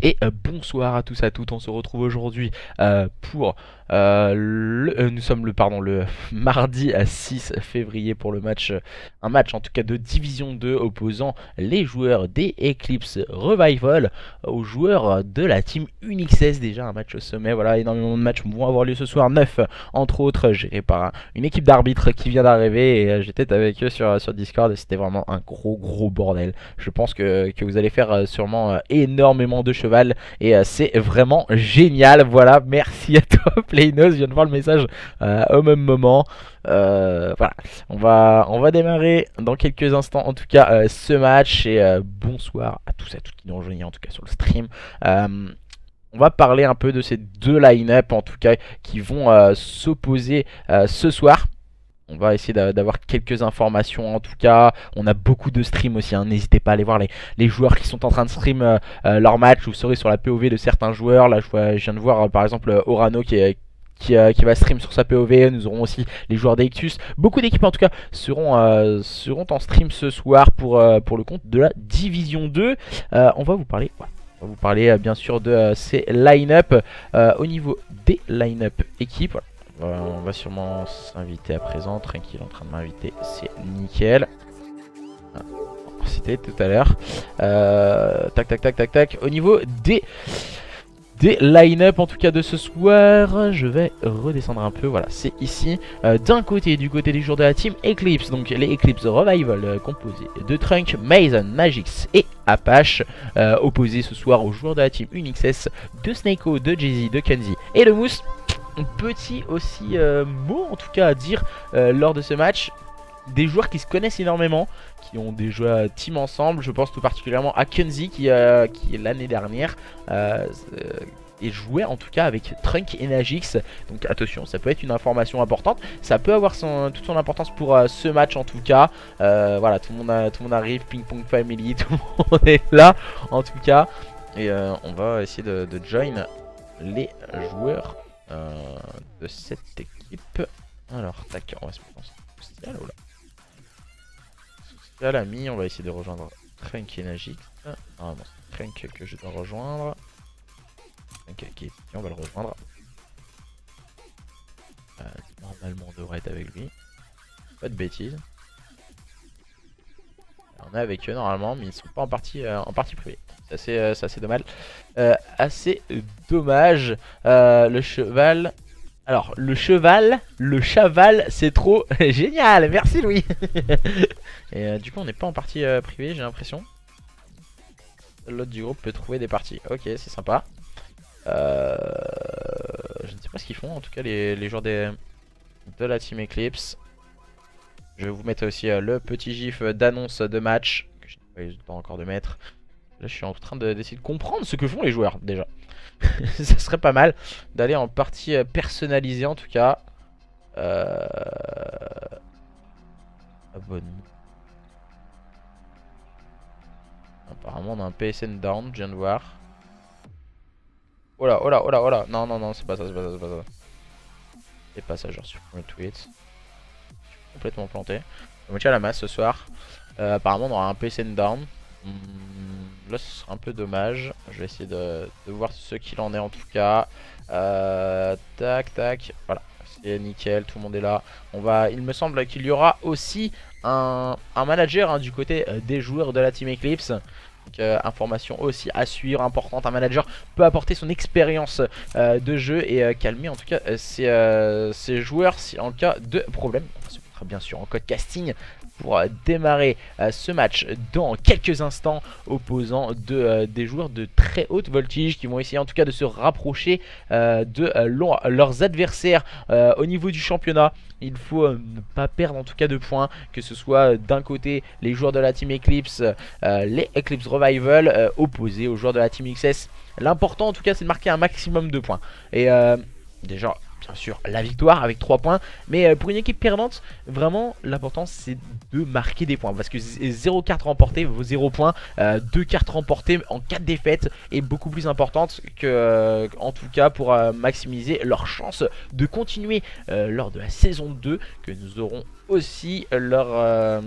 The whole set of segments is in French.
Et bonsoir à tous et à toutes, on se retrouve aujourd'hui pour nous sommes le mardi 6 février pour le match, un match en tout cas de Division 2 opposant les joueurs des Eclipse Revival aux joueurs de la team UNIXS. Déjà un match au sommet, voilà, énormément de matchs vont avoir lieu ce soir, 9 entre autres, gérés par une équipe d'arbitres qui vient d'arriver et j'étais avec eux sur Discord et c'était vraiment un gros bordel. Je pense que vous allez faire sûrement énormément de cheval et c'est vraiment génial. Voilà, merci à toi Playnos, je viens de voir le message au même moment. Voilà, on va démarrer dans quelques instants en tout cas ce match et bonsoir à tous et à toutes qui nous rejoignent en tout cas sur le stream. On va parler un peu de ces deux line-up en tout cas qui vont s'opposer ce soir. On va essayer d'avoir quelques informations en tout cas. On a beaucoup de streams aussi, hein. N'hésitez pas à aller voir les joueurs qui sont en train de stream leur match. Vous serez sur la POV de certains joueurs. Là je viens de voir par exemple Orano qui va stream sur sa POV. Nous aurons aussi les joueurs d'Ectus. Beaucoup d'équipes en tout cas seront en stream ce soir pour le compte de la Division 2. On va vous parler, voilà. On va vous parler bien sûr de ces line-up. Au niveau des line-up équipes, voilà. On va sûrement s'inviter à présent, tranquille, en train de m'inviter, c'est nickel. C'était tout à l'heure. Tac. Au niveau des line-up en tout cas de ce soir, je vais redescendre un peu, voilà, c'est ici. D'un côté, du côté des joueurs de la team Eclipse, donc les Eclipse Revival composés de Trunk, Mason, Magix et Apache, opposés ce soir aux joueurs de la team UNIXS, de Snakeo, de Jay-Z, de Kenzie et de Mousse. Petit aussi mot en tout cas à dire lors de ce match, des joueurs qui se connaissent énormément, qui ont déjà team ensemble. Je pense tout particulièrement à Kenzie qui l'année dernière et jouait en tout cas avec Trunk et Magix. Donc attention, ça peut être une information importante, ça peut avoir toute son importance pour ce match en tout cas. Voilà, tout le monde arrive, Ping Pong Family, tout le monde est là en tout cas. Et on va essayer de join les joueurs de cette équipe. Alors tac, on va se mettre en social, oh là. Social ami, on va essayer de rejoindre Trunk et Magix. Ah non, c'est Trunk que je dois rejoindre. Trunk qui est ici, on va le rejoindre. Normalement on devrait être avec lui, pas de bêtises. On est avec eux normalement, mais ils sont pas en partie privée. C'est assez dommage. Le cheval. Alors, le chaval, c'est trop génial. Merci Louis. Et du coup, on n'est pas en partie privée, j'ai l'impression. L'autre du groupe peut trouver des parties. Ok, c'est sympa. Je ne sais pas ce qu'ils font, en tout cas, les joueurs de la team Eclipse. Je vais vous mettre aussi le petit gif d'annonce de match que je n'ai pas eu le temps encore de mettre. Là je suis en train d'essayer de comprendre ce que font les joueurs déjà. Ça serait pas mal d'aller en partie personnalisée en tout cas. Abonnement. Apparemment on a un PSN down, je viens de voir. Oh là. Non, c'est pas ça. C'est pas ça, genre sur le tweet. Complètement planté. On va à la masse ce soir. Apparemment on aura un PSN down. Là ce sera un peu dommage. Je vais essayer de voir ce qu'il en est en tout cas. Tac. Voilà, c'est nickel, tout le monde est là. Il me semble qu'il y aura aussi un manager hein, du côté des joueurs de la team Eclipse. Donc, information aussi à suivre, importante. Un manager peut apporter son expérience de jeu et calmer en tout cas ses joueurs si en cas de problème. On se mettra bien sûr en code casting pour démarrer ce match dans quelques instants, opposant des joueurs de très haute voltige qui vont essayer en tout cas de se rapprocher de leurs adversaires au niveau du championnat. Il faut ne pas perdre en tout cas de points, que ce soit d'un côté les joueurs de la team Eclipse, les Eclipse Revival opposés aux joueurs de la team XS. L'important en tout cas c'est de marquer un maximum de points. Et déjà bien sûr la victoire avec 3 points. Mais pour une équipe perdante, vraiment l'important c'est de marquer des points. Parce que 0 carte remportée vaut 0 points. 2 cartes remportées en 4 défaites est beaucoup plus importante que en tout cas pour maximiser leur chance de continuer lors de la saison 2 que nous aurons aussi lors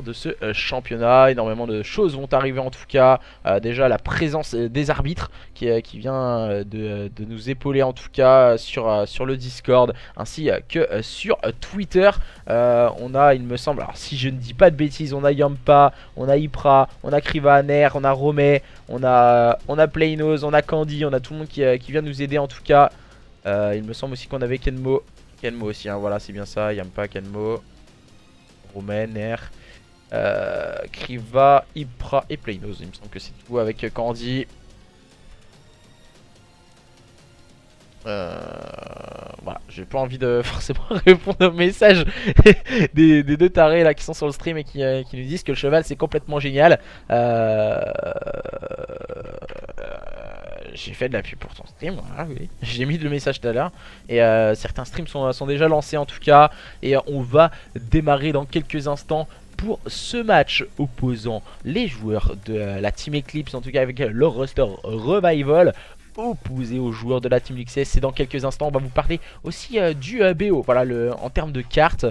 de ce championnat. Énormément de choses vont arriver en tout cas. Déjà la présence des arbitres qui vient de nous épauler en tout cas sur le Discord ainsi que sur Twitter. On a, il me semble, alors si je ne dis pas de bêtises, on a Yampa, on a Ypra, on a Krivaner, on a Romé, on a Playnos, on a Candy, on a tout le monde qui vient nous aider en tout cas. Il me semble aussi qu'on avait Kenmo aussi, hein, voilà c'est bien ça, Yampa, Kenmo, Romé, Ner, Kriva, Ypra et Playnos. Il me semble que c'est tout avec Candy. Voilà, j'ai pas envie de forcément répondre aux messages des deux tarés là qui sont sur le stream et qui nous disent que le cheval c'est complètement génial. J'ai fait de la pub pour ton stream, voilà, oui. J'ai mis le message tout à l'heure. Et certains streams sont déjà lancés en tout cas. Et on va démarrer dans quelques instants pour ce match opposant les joueurs de la Team Eclipse, en tout cas avec leur roster Revival, opposé aux joueurs de la Team XS. C'est dans quelques instants. On va vous parler aussi du BO. Voilà, en termes de cartes.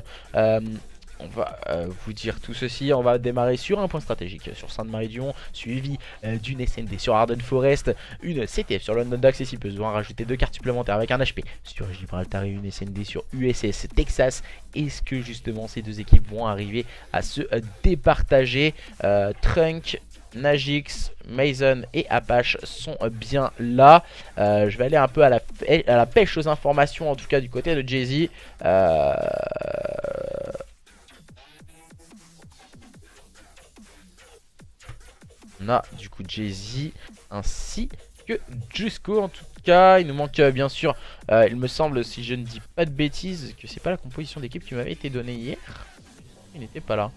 On va vous dire tout ceci. On va démarrer sur un point stratégique sur Sainte-Marie-du-Mont, suivi d'une SND sur Arden Forest, une CTF sur London Docks et s'il besoin rajouter 2 cartes supplémentaires avec un HP sur Gibraltar et une SND sur USS Texas. Est-ce que justement ces deux équipes vont arriver à se départager? Trunk, Najix, Mason et Apache sont bien là. Je vais aller un peu à la pêche aux informations, en tout cas du côté de Jay-Z. On a du coup Jay-Z ainsi que Jusco. En tout cas, il nous manque bien sûr, il me semble, si je ne dis pas de bêtises, que c'est pas la composition d'équipe qui m'avait été donnée hier. Il n'était pas là.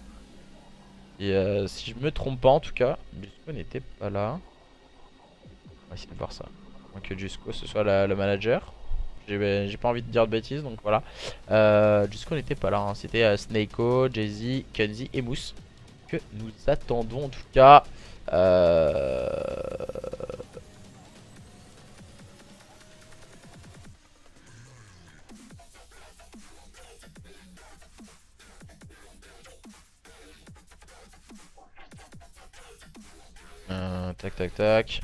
Et si je me trompe pas, en tout cas, Jusco n'était pas là. On va essayer de voir ça. Moins que Jusco ce soit le manager. J'ai pas envie de dire de bêtises, donc voilà. Jusco n'était pas là, hein. C'était Snakeo, Jay-Z, Kenzie et Mousse que nous attendons en tout cas. Tac tac tac.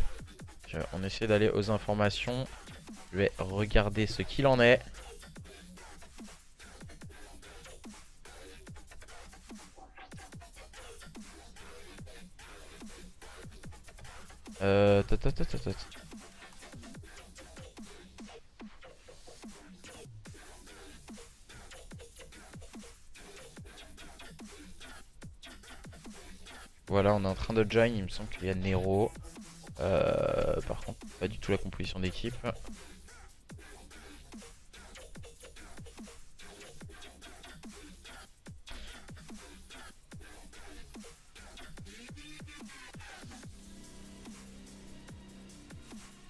On essaie d'aller aux informations. Je vais regarder ce qu'il en est. Voilà, on est en train de join. Il me semble qu'il y a Nero. Par contre, pas du tout la composition d'équipe.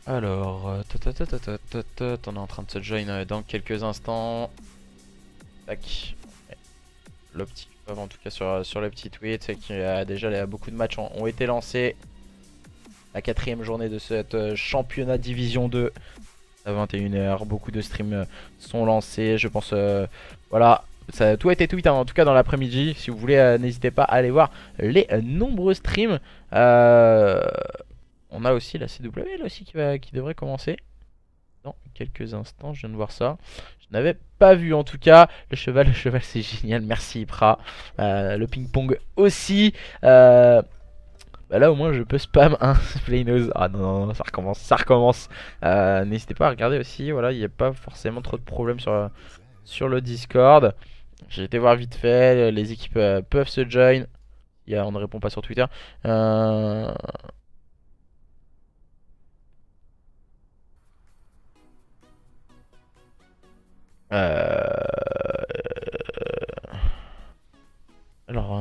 Alors, on est en train de se join dans quelques instants. Tac. Le petit en tout cas sur le petit tweet, c'est qu'il y a déjà beaucoup de matchs ont été lancés. La 4ème journée de cette championnat division 2 à 21 h. Beaucoup de streams sont lancés. Je pense, voilà, tout a été tweet hein, en tout cas dans l'après-midi. Si vous voulez, n'hésitez pas à aller voir les nombreux streams. On a aussi la CW là aussi qui devrait commencer dans quelques instants. Je viens de voir ça. Je n'avais pas vu en tout cas. Le cheval c'est génial. Merci Ypra. Le ping-pong aussi. Bah là au moins je peux spam un Playnos. Ah non, non, ça recommence. N'hésitez pas à regarder aussi. Voilà, il n'y a pas forcément trop de problèmes sur le Discord. J'ai été voir vite fait. Les équipes peuvent se join. On ne répond pas sur Twitter. Alors,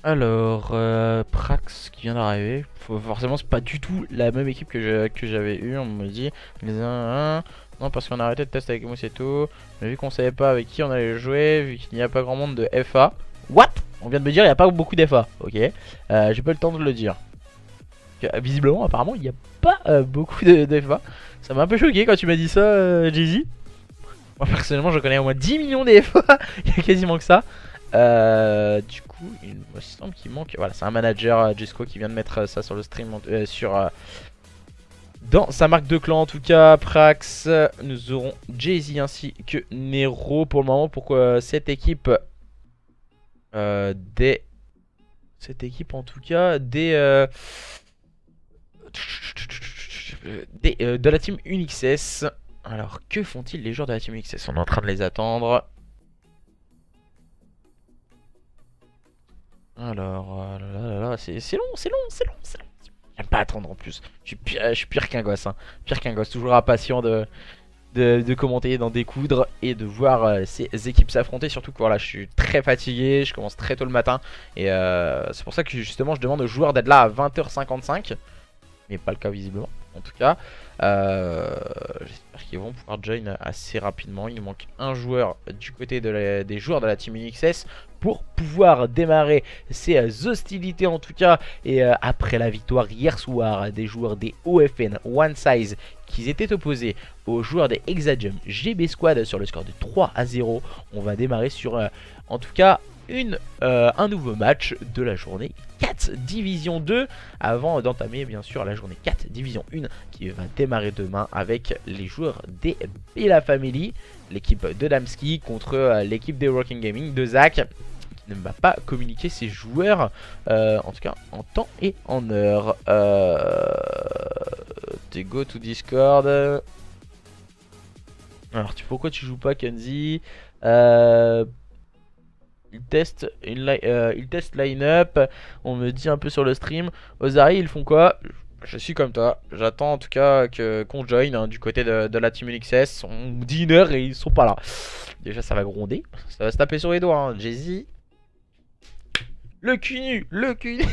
Alors, Prax qui vient d'arriver. Forcément, c'est pas du tout la même équipe que j'avais eu. On me dit les 1-1. Non, parce qu'on a arrêté de tester avec Mousseto. Mais vu qu'on savait pas avec qui on allait jouer, vu qu'il n'y a pas grand monde de FA. What? On vient de me dire il n'y a pas beaucoup d'FA. Ok. J'ai pas le temps de le dire. Visiblement, apparemment, il n'y a pas beaucoup de FA. Ça m'a un peu choqué quand tu m'as dit ça, Jay-Z. Moi, personnellement, je connais au moins 10 millions de FA. Il y a quasiment que ça. Du coup, il me semble qu'il manque. Voilà, c'est un manager, Jesco, qui vient de mettre ça sur le stream, dans sa marque de clan. En tout cas, Prax, nous aurons Jay-Z ainsi que Nero pour le moment. Pourquoi cette équipe en tout cas, de la team UNIXS. Alors, que font-ils les joueurs de la team UNIXS? On est en train de les attendre. Alors, c'est long, c'est long, c'est long, c'est long. J'aime pas attendre en plus. Je suis pire qu'un gosse, hein. Pire qu'un gosse, toujours impatient de commenter, d'en découdre et de voir ces équipes s'affronter. Surtout que voilà, je suis très fatigué, je commence très tôt le matin. Et c'est pour ça que justement je demande aux joueurs d'être là à 20h55. Mais pas le cas visiblement. En tout cas, j'espère qu'ils vont pouvoir join assez rapidement. Il nous manque un joueur du côté des joueurs de la team UNIXS pour pouvoir démarrer ces hostilités en tout cas. Et après la victoire hier soir des joueurs des OFN One Size qui étaient opposés aux joueurs des Hexajump GB Squad sur le score de 3-0, on va démarrer sur en tout cas un nouveau match de la journée 4 Division 2 avant d'entamer bien sûr la journée 4 Division 1 qui va démarrer demain avec les joueurs des Bella Family, l'équipe de Damski contre l'équipe des Rocking Gaming de Zach qui ne va pas communiquer ses joueurs en tout cas en temps et en heure. T'es go to Discord. Alors pourquoi tu joues pas Kenzie? Il teste line-up. On me dit un peu sur le stream. Ozari, ils font quoi? Je suis comme toi. J'attends en tout cas qu'on join hein, du côté de la team UNIXS. On me dit 1 heure et ils sont pas là. Déjà, ça va gronder. Ça va se taper sur les doigts. Hein. Jay-Z. Le cul nu. Le cul nu.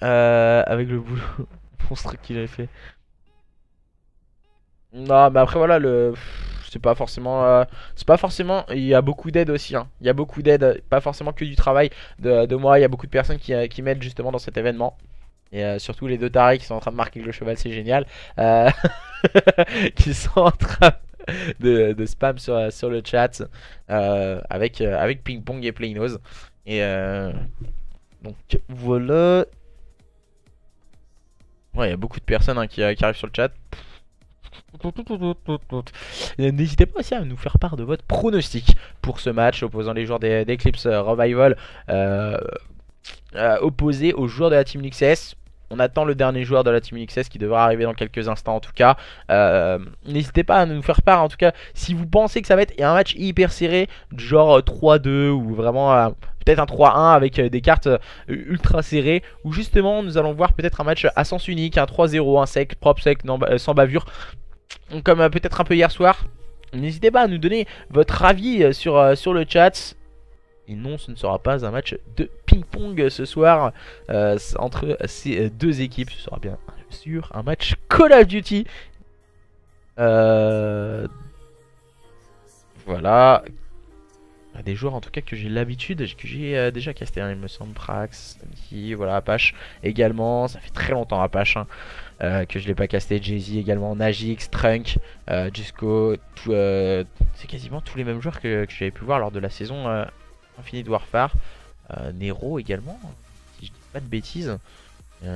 Avec le boulot monstre qu'il avait fait. Non, mais après, voilà, c'est pas forcément. Il y a beaucoup d'aide aussi. Hein. Il y a beaucoup d'aide, pas forcément que du travail de moi. Il y a beaucoup de personnes qui m'aident justement dans cet événement. Et surtout les deux tarés qui sont en train de marquer le cheval, c'est génial. Qui sont en train de spam sur le chat avec Ping Pong et Playnose. Et donc voilà. Ouais, il y a beaucoup de personnes hein, qui arrivent sur le chat. N'hésitez pas aussi à nous faire part de votre pronostic pour ce match opposant les joueurs d'Eclipse Revival opposés aux joueurs de la Team NXS. On attend le dernier joueur de la Team NXS qui devra arriver dans quelques instants en tout cas. N'hésitez pas à nous faire part en tout cas si vous pensez que ça va être un match hyper serré, genre 3-2 ou vraiment peut-être un 3-1 avec des cartes ultra serrées. Ou justement nous allons voir peut-être un match à sens unique, un 3-0, un sec, propre sec, sans bavure. Comme peut-être un peu hier soir. N'hésitez pas à nous donner votre avis sur le chat. Et non, ce ne sera pas un match de ping-pong ce soir entre ces deux équipes. Ce sera bien sûr un match Call of Duty. Voilà. Des joueurs en tout cas que j'ai l'habitude, que j'ai déjà casté, hein, il me semble. Prax, voilà, Apache également. Ça fait très longtemps Apache hein, que je l'ai pas casté. Jay-Z également, Najix, Trunk, Jusco. C'est quasiment tous les mêmes joueurs que j'avais pu voir lors de la saison Infinite Warfare. Nero également, si je dis pas de bêtises. Ça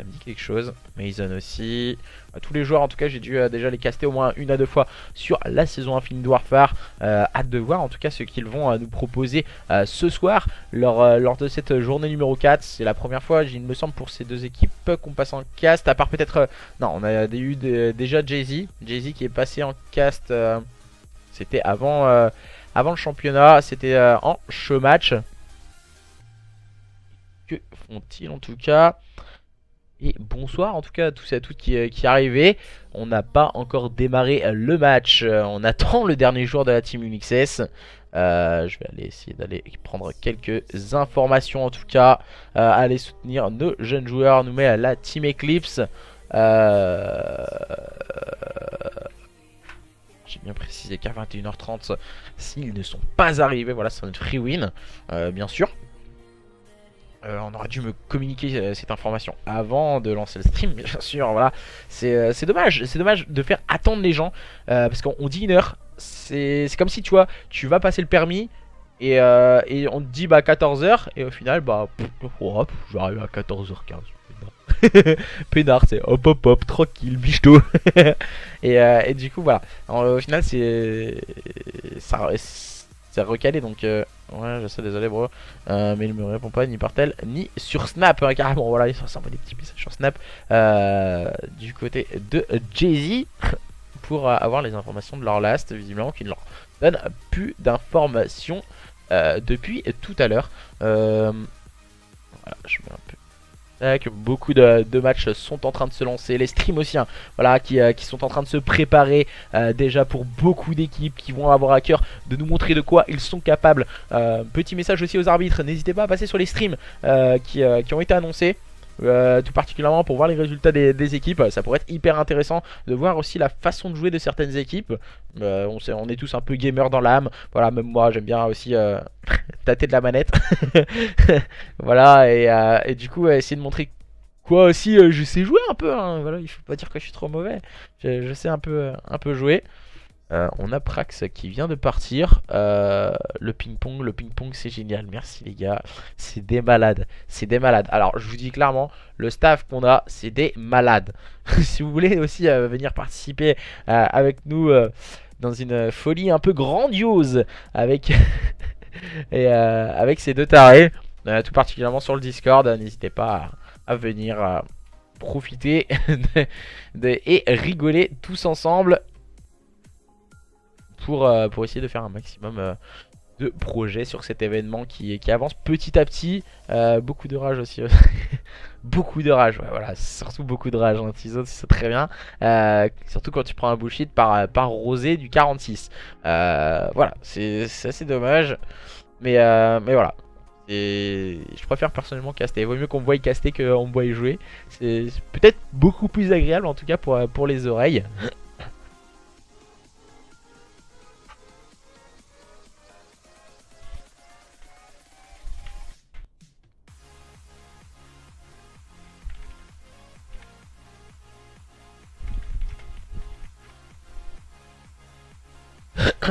me dit quelque chose. Mason aussi. Tous les joueurs en tout cas j'ai dû déjà les caster au moins 1 à 2 fois sur la saison Infinite Warfare. Hâte de voir en tout cas ce qu'ils vont nous proposer ce soir lors de cette journée numéro 4. C'est la première fois il me semble pour ces deux équipes qu'on passe en cast. À part peut-être non, on a eu déjà Jay-Z qui est passé en cast. C'était avant le championnat. C'était en showmatch. Que font-ils en tout cas? Et bonsoir en tout cas à tous et à toutes qui arrivaient. On n'a pas encore démarré le match. On attend le dernier joueur de la team UNXS. Je vais aller essayer d'aller prendre quelques informations en tout cas. Aller soutenir nos jeunes joueurs. Nous met à la team Eclipse. J'ai bien précisé qu'à 21h30, s'ils ne sont pas arrivés, voilà, c'est notre free win, bien sûr. On aurait dû me communiquer cette information avant de lancer le stream, bien sûr, voilà. C'est dommage de faire attendre les gens, parce qu'on dit 1 heure. C'est comme si, tu vois, tu vas passer le permis, et on te dit, bah, 14h, et au final, bah, j'arrive à 14h15. Pénard, c'est hop hop hop, tranquille, bichto. et du coup, voilà. Alors, au final, c'est recalé, donc ouais, je sais, désolé bro, mais il me répond pas ni par tel ni sur Snap, hein, carrément. Voilà, il s'envoie des petits messages sur Snap du côté de Jay-Z pour avoir les informations de leur last, visiblement qu'ils ne leur donnent plus d'informations depuis tout à l'heure. Voilà, je mets un peu. Beaucoup de matchs sont en train de se lancer, les streams aussi, hein, voilà, qui sont en train de se préparer déjà pour beaucoup d'équipes qui vont avoir à cœur de nous montrer de quoi ils sont capables. Petit message aussi aux arbitres, n'hésitez pas à passer sur les streams qui ont été annoncés. Tout particulièrement pour voir les résultats des équipes. Ça pourrait être hyper intéressant de voir aussi la façon de jouer de certaines équipes. On est tous un peu gamers dans l'âme. Voilà, même moi j'aime bien aussi tâter de la manette. Voilà, et du coup essayer de montrer quoi aussi je sais jouer un peu, hein. Voilà, il faut pas dire que je suis trop mauvais. Je sais un peu jouer. On a Prax qui vient de partir. Le ping-pong c'est génial. Merci les gars. C'est des malades. C'est des malades. Alors je vous dis clairement, le staff qu'on a, c'est des malades. Si vous voulez aussi venir participer avec nous dans une folie un peu grandiose avec, avec ces deux tarés, tout particulièrement sur le Discord, n'hésitez pas à venir profiter et rigoler tous ensemble. Pour essayer de faire un maximum de projets sur cet événement qui avance petit à petit. Beaucoup de rage aussi. Beaucoup de rage, ouais, voilà, surtout beaucoup de rage, hein. Tizo, c'est très bien. Surtout quand tu prends un bullshit par Rosé du 46. Voilà, c'est assez dommage. Mais voilà. Je préfère personnellement caster. Il vaut mieux qu'on me voie caster qu'on me voie jouer. C'est peut-être beaucoup plus agréable en tout cas pour les oreilles.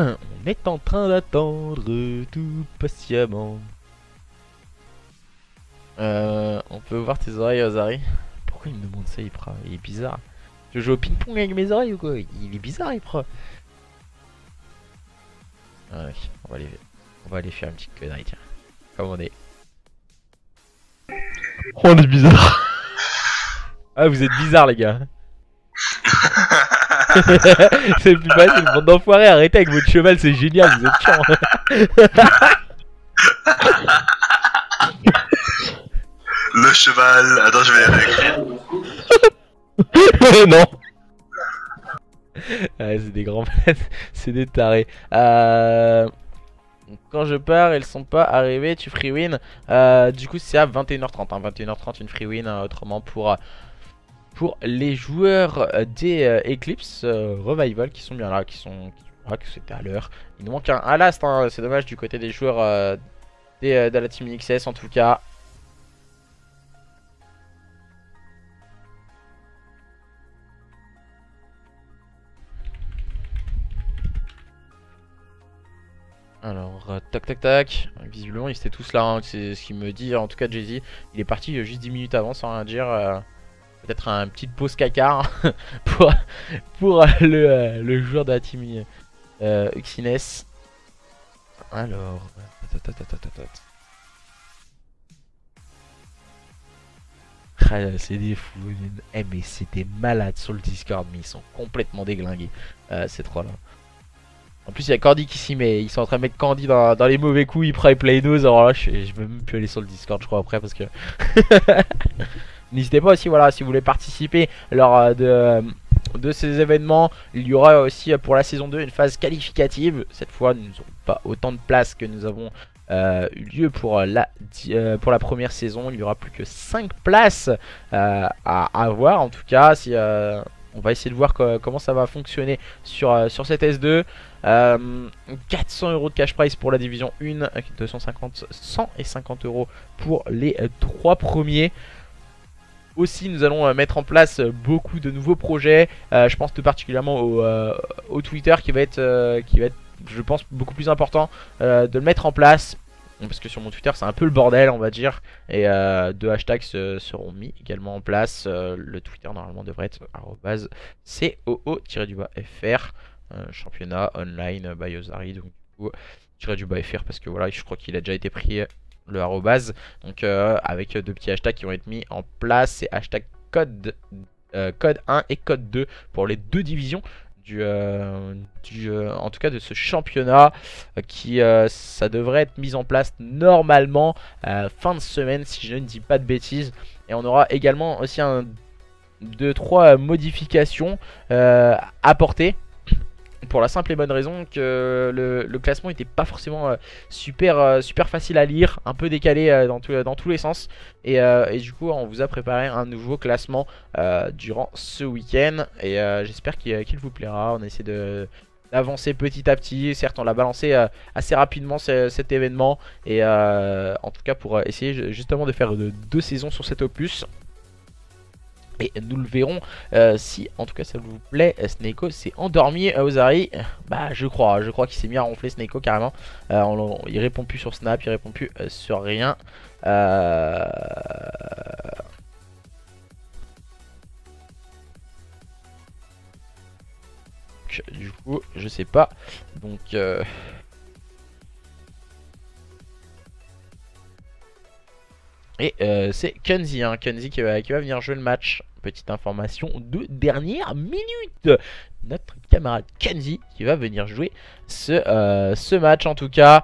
On est en train d'attendre tout patiemment. On peut voir tes oreilles, Ozari. Pourquoi il me demande ça, Ypra? Il est bizarre. Je joue au ping-pong avec mes oreilles ou quoi? Il est bizarre, Ypra. Ouais, on va aller faire une petite connerie, tiens. Comme on est. Oh, on est bizarre. Ah, vous êtes bizarre, les gars. C'est le plus facile, bande d'enfoirés, arrêtez avec votre cheval, c'est génial, vous êtes chiant. Le cheval, attends, je vais les réécrire. Non. C'est des grands malades, c'est des tarés. Quand je pars, ils sont pas arrivés, tu free win. Du coup, c'est à 21h30, hein, 21h30 une free win, autrement pour les joueurs des Eclipse Revival qui sont bien là, que c'était à l'heure. Il nous manque un last, hein, c'est dommage du côté des joueurs de la team XS en tout cas. Alors, tac tac tac, visiblement ils étaient tous là, hein, c'est ce qu'il me dit, en tout cas Jay-Z. Il est parti juste 10 minutes avant sans rien dire. Peut-être un petite pause caca hein, pour le joueur de la team Uxines. Alors, c'est des fous. Mais c'est des malades sur le Discord, mais ils sont complètement déglingués. Ces trois là. En plus, il y a Candy qui s'y met. Ils sont en train de mettre Candy dans les mauvais coups. Il prend play nose. Alors là, je vais même plus aller sur le Discord, je crois, après parce que. N'hésitez pas aussi, voilà, si vous voulez participer lors de ces événements. Il y aura aussi pour la saison 2 une phase qualificative. Cette fois, nous n'aurons pas autant de places que nous avons eu lieu pour la première saison. Il n'y aura plus que 5 places à avoir. En tout cas, si, on va essayer de voir comment ça va fonctionner sur cette S2. 400 € de cash prize pour la division 1, 250, 100 et 50 € pour les 3 premiers. Aussi, nous allons mettre en place beaucoup de nouveaux projets. Je pense tout particulièrement au Twitter qui va être, je pense, beaucoup plus important de le mettre en place. Parce que sur mon Twitter, c'est un peu le bordel, on va dire. Et 2 hashtags seront mis également en place. Le Twitter, normalement, devrait être @COO-FR. Championnat online by Ozari. Donc, du coup, .fr parce que voilà, je crois qu'il a déjà été pris. Le arrobase, donc avec 2 petits hashtags qui vont être mis en place, c'est hashtag code 1 et code 2 pour les 2 divisions en tout cas de ce championnat qui ça devrait être mis en place normalement fin de semaine si je ne dis pas de bêtises. Et on aura également aussi 2-3 modifications apportées. Pour la simple et bonne raison que le classement n'était pas forcément super facile à lire, un peu décalé dans tous les sens. Et du coup, on vous a préparé un nouveau classement durant ce week-end. Et j'espère qu'il vous plaira. On essaie d'avancer petit à petit. Certes, on l'a balancé assez rapidement cet événement. Et en tout cas, pour essayer justement de faire 2 saisons sur cet opus. Et nous le verrons si en tout cas ça vous plaît. Sneko s'est endormi Ozari. Bah je crois qu'il s'est mis à ronfler Sneko carrément. Il répond plus sur Snap, il répond plus sur rien. Du coup je sais pas. Donc et c'est Kenzie, Kenzie qui va venir jouer le match. Petite information de dernière minute. Notre camarade Kenzie qui va venir jouer ce match en tout cas.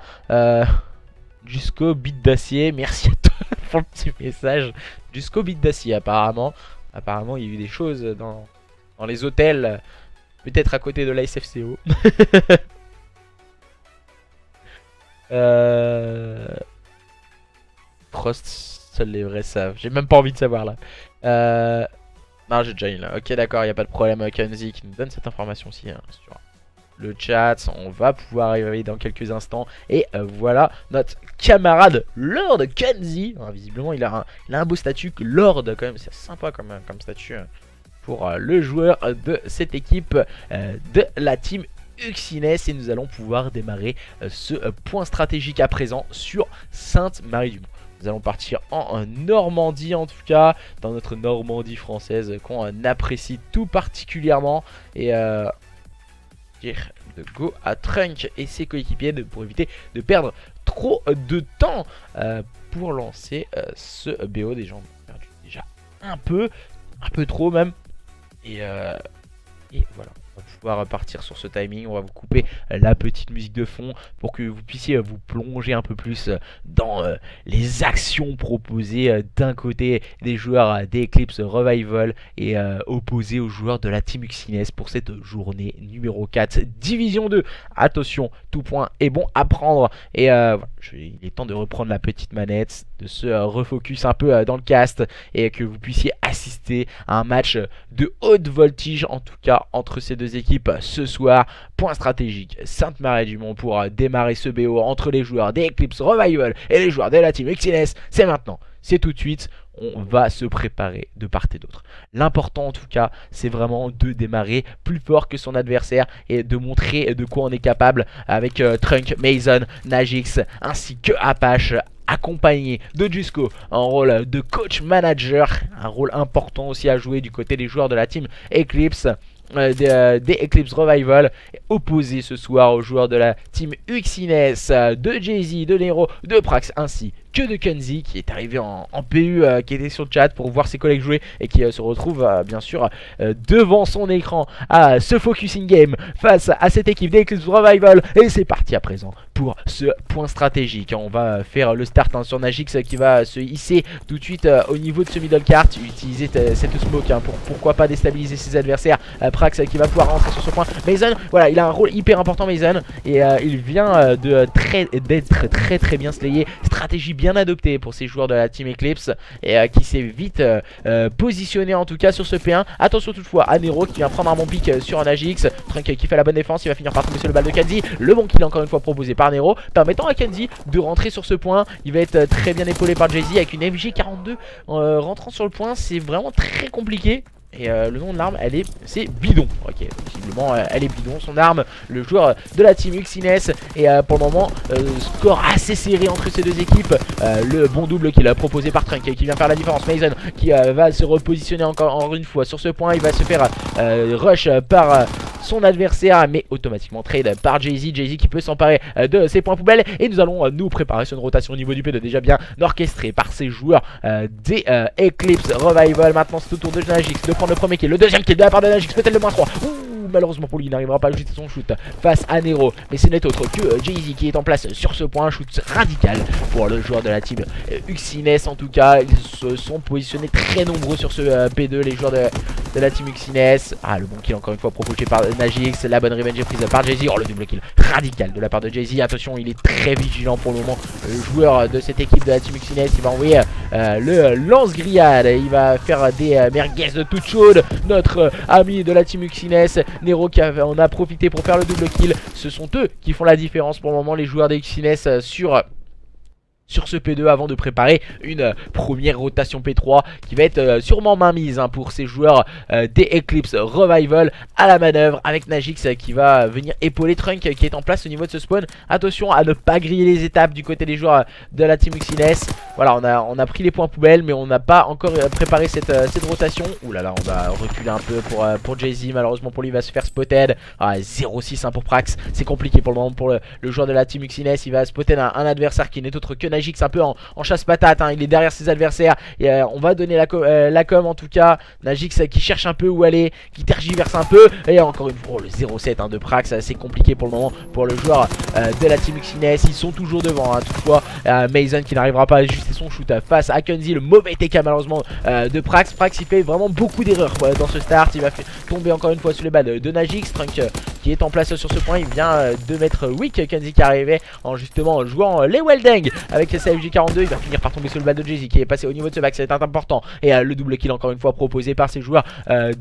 Jusqu'au bit d'acier. Merci à toi pour le petit message. Jusqu'au bit d'acier apparemment. Apparemment il y a eu des choses dans les hôtels. Peut-être à côté de la SFCO. Frost, seuls les vrais savent. J'ai même pas envie de savoir là. Non, j'ai déjà une là. Ok, d'accord, il n'y a pas de problème. Kenzie qui nous donne cette information aussi sur le chat. On va pouvoir arriver dans quelques instants. Et voilà notre camarade Lord Kenzie. Visiblement, il a un beau statut. Lord, quand même, c'est sympa comme statut pour le joueur de cette équipe de la team Uxines. Et nous allons pouvoir démarrer ce point stratégique à présent sur Sainte-Marie-du-Mont. Nous allons partir en Normandie en tout cas, dans notre Normandie française qu'on apprécie tout particulièrement. Et dire de go à Trunk et ses coéquipiers pour éviter de perdre trop de temps pour lancer ce BO. Des gens ont perdu déjà un peu trop même. Et voilà. On va pouvoir partir sur ce timing. On va vous couper la petite musique de fond pour que vous puissiez vous plonger un peu plus dans les actions proposées d'un côté des joueurs des Eclipse Revival et opposés aux joueurs de la team Uxines pour cette journée numéro 4 division 2. Attention, tout point est bon à prendre. Et voilà, il est temps de reprendre la petite manette, de se refocus un peu dans le cast et que vous puissiez assister à un match de haute voltige en tout cas entre ces deux équipes ce soir. Point stratégique Sainte-Marie-du-Mont pour démarrer ce BO entre les joueurs des Eclipse Revival et les joueurs de la team Uxines. C'est maintenant, c'est tout de suite. On va se préparer de part et d'autre. L'important en tout cas, c'est vraiment de démarrer plus fort que son adversaire et de montrer de quoi on est capable avec Trunk, Mason, Najix ainsi que Apache, accompagné de Jusco en rôle de coach manager, un rôle important aussi à jouer du côté des joueurs de la team Eclipse. Des Eclipse Revival, opposé ce soir aux joueurs de la team Uxines, de Jay-Z, de Nero, de Prax ainsi que de Kenzie qui est arrivé en PU, qui était sur le chat pour voir ses collègues jouer et qui se retrouve bien sûr devant son écran à ce focusing game face à cette équipe d'Eclipse Revival. Et c'est parti à présent pour ce point stratégique. On va faire le start sur Najix qui va se hisser tout de suite au niveau de ce middle cart, utiliser cette smoke pour pourquoi pas déstabiliser ses adversaires. Prax qui va pouvoir rentrer sur ce point. Mason, voilà, il a un rôle hyper important Mason, et il vient d'être très bien slayé. Stratégie bien adoptée pour ces joueurs de la team Eclipse, et qui s'est vite positionné en tout cas sur ce P1. Attention toutefois à Nero qui vient prendre un bon pick sur un Najix. Trunk qui fait la bonne défense, il va finir par tomber sur le balle de Kenzie. Le bon kill encore une fois proposé par Nero, permettant à Kenzie de rentrer sur ce point. Il va être très bien épaulé par Jay-Z avec une FG42 rentrant sur le point. C'est vraiment très compliqué. Et le nom de l'arme, c'est bidon. Ok, visiblement elle est bidon. Son arme, le joueur de la team Uxines. Et pour le moment, score assez serré entre ces deux équipes. Le bon double qu'il a proposé par Trunk qui vient faire la différence. Mason qui va se repositionner encore une fois sur ce point. Il va se faire rush par son adversaire, mais automatiquement trade par Jay-Z. Jay-Z qui peut s'emparer de ses points poubelles. Et nous allons nous préparer sur une rotation au niveau du P2 déjà bien orchestrée par ces joueurs des Eclipse Revival. Maintenant c'est au tour de Najix de prendre le premier kill, le deuxième kill de la part de Najix, peut-être le -3. Malheureusement pour lui, il n'arrivera pas à ajuster son shoot face à Nero. Mais ce n'est autre que Jay-Z qui est en place sur ce point. Un shoot radical pour le joueur de la team Uxines. En tout cas, ils se sont positionnés très nombreux sur ce P2, les joueurs de la team Uxines. Ah, le bon kill encore une fois proposé par Najix. La bonne revenge est prise par Jay-Z. Oh, le double kill radical de la part de Jay-Z. Attention, il est très vigilant pour le moment. Le joueur de cette équipe de la team Uxines, il va envoyer le lance-grillade. Il va faire des merguez de toute chaude. Notre ami de la team Uxines, Nero qui en a profité pour faire le double kill. Ce sont eux qui font la différence pour le moment, les joueurs des Uxines sur ce P2 avant de préparer une première rotation P3 qui va être sûrement mainmise pour ces joueurs des Eclipse Revival à la manœuvre, avec Najix qui va venir épauler Trunk qui est en place au niveau de ce spawn. Attention à ne pas griller les étapes du côté des joueurs de la team Uxines. Voilà, on a pris les points poubelles, mais on n'a pas encore préparé cette rotation. Ouh là là, on va reculer un peu pour Jay-Z. Malheureusement pour lui, il va se faire spotted. 0-6 pour Prax, c'est compliqué pour le moment pour le joueur de la team Uxines. Il va spotted un adversaire qui n'est autre que Najix, un peu en chasse-patate, il est derrière ses adversaires. Et on va donner la com en tout cas. Najix qui cherche un peu où aller, qui tergiverse un peu. Et encore une fois, le 0-7 de Prax, c'est assez compliqué pour le moment pour le joueur de la team Uxines. Ils sont toujours devant, toutefois. Mason qui n'arrivera pas à ajuster son shoot face à Kenzie. Le mauvais TK malheureusement de Prax. Prax il fait vraiment beaucoup d'erreurs dans ce start. Il va tomber encore une fois sur les balles de Najix. Trunk qui est en place sur ce point. Il vient de mettre weak Kenzie qui arrivait en justement jouant les Welding avec sa FG42. Il va finir par tomber sur le balle de Jay-Z qui est passé au niveau de ce back, ça va être important. Et le double kill encore une fois proposé par ces joueurs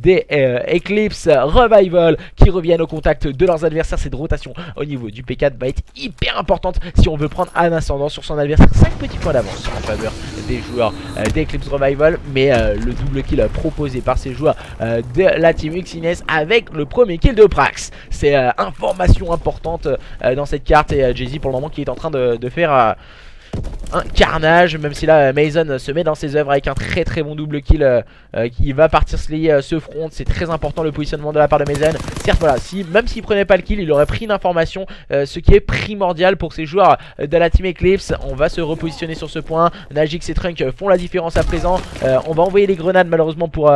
des Eclipse Revival qui reviennent au contact de leurs adversaires. Cette rotation au niveau du P4 va être hyper importante si on veut prendre un ascendant sur son adversaire. 5 petits points d'avance en faveur des joueurs des Eclipse Revival, mais le double kill proposé par ces joueurs de la team Uxines avec le premier kill de Prax. C'est information importante dans cette carte, et Jay-Z pour le moment qui est en train de faire un carnage, même si là Mason se met dans ses œuvres avec un très bon double kill qui va partir slayer ce front. C'est très important le positionnement de la part de Mason. Certes voilà, même s'il prenait pas le kill, il aurait pris une information, ce qui est primordial pour ces joueurs de la team Eclipse. On va se repositionner sur ce point. Najix et Trunk font la différence à présent. On va envoyer les grenades malheureusement pour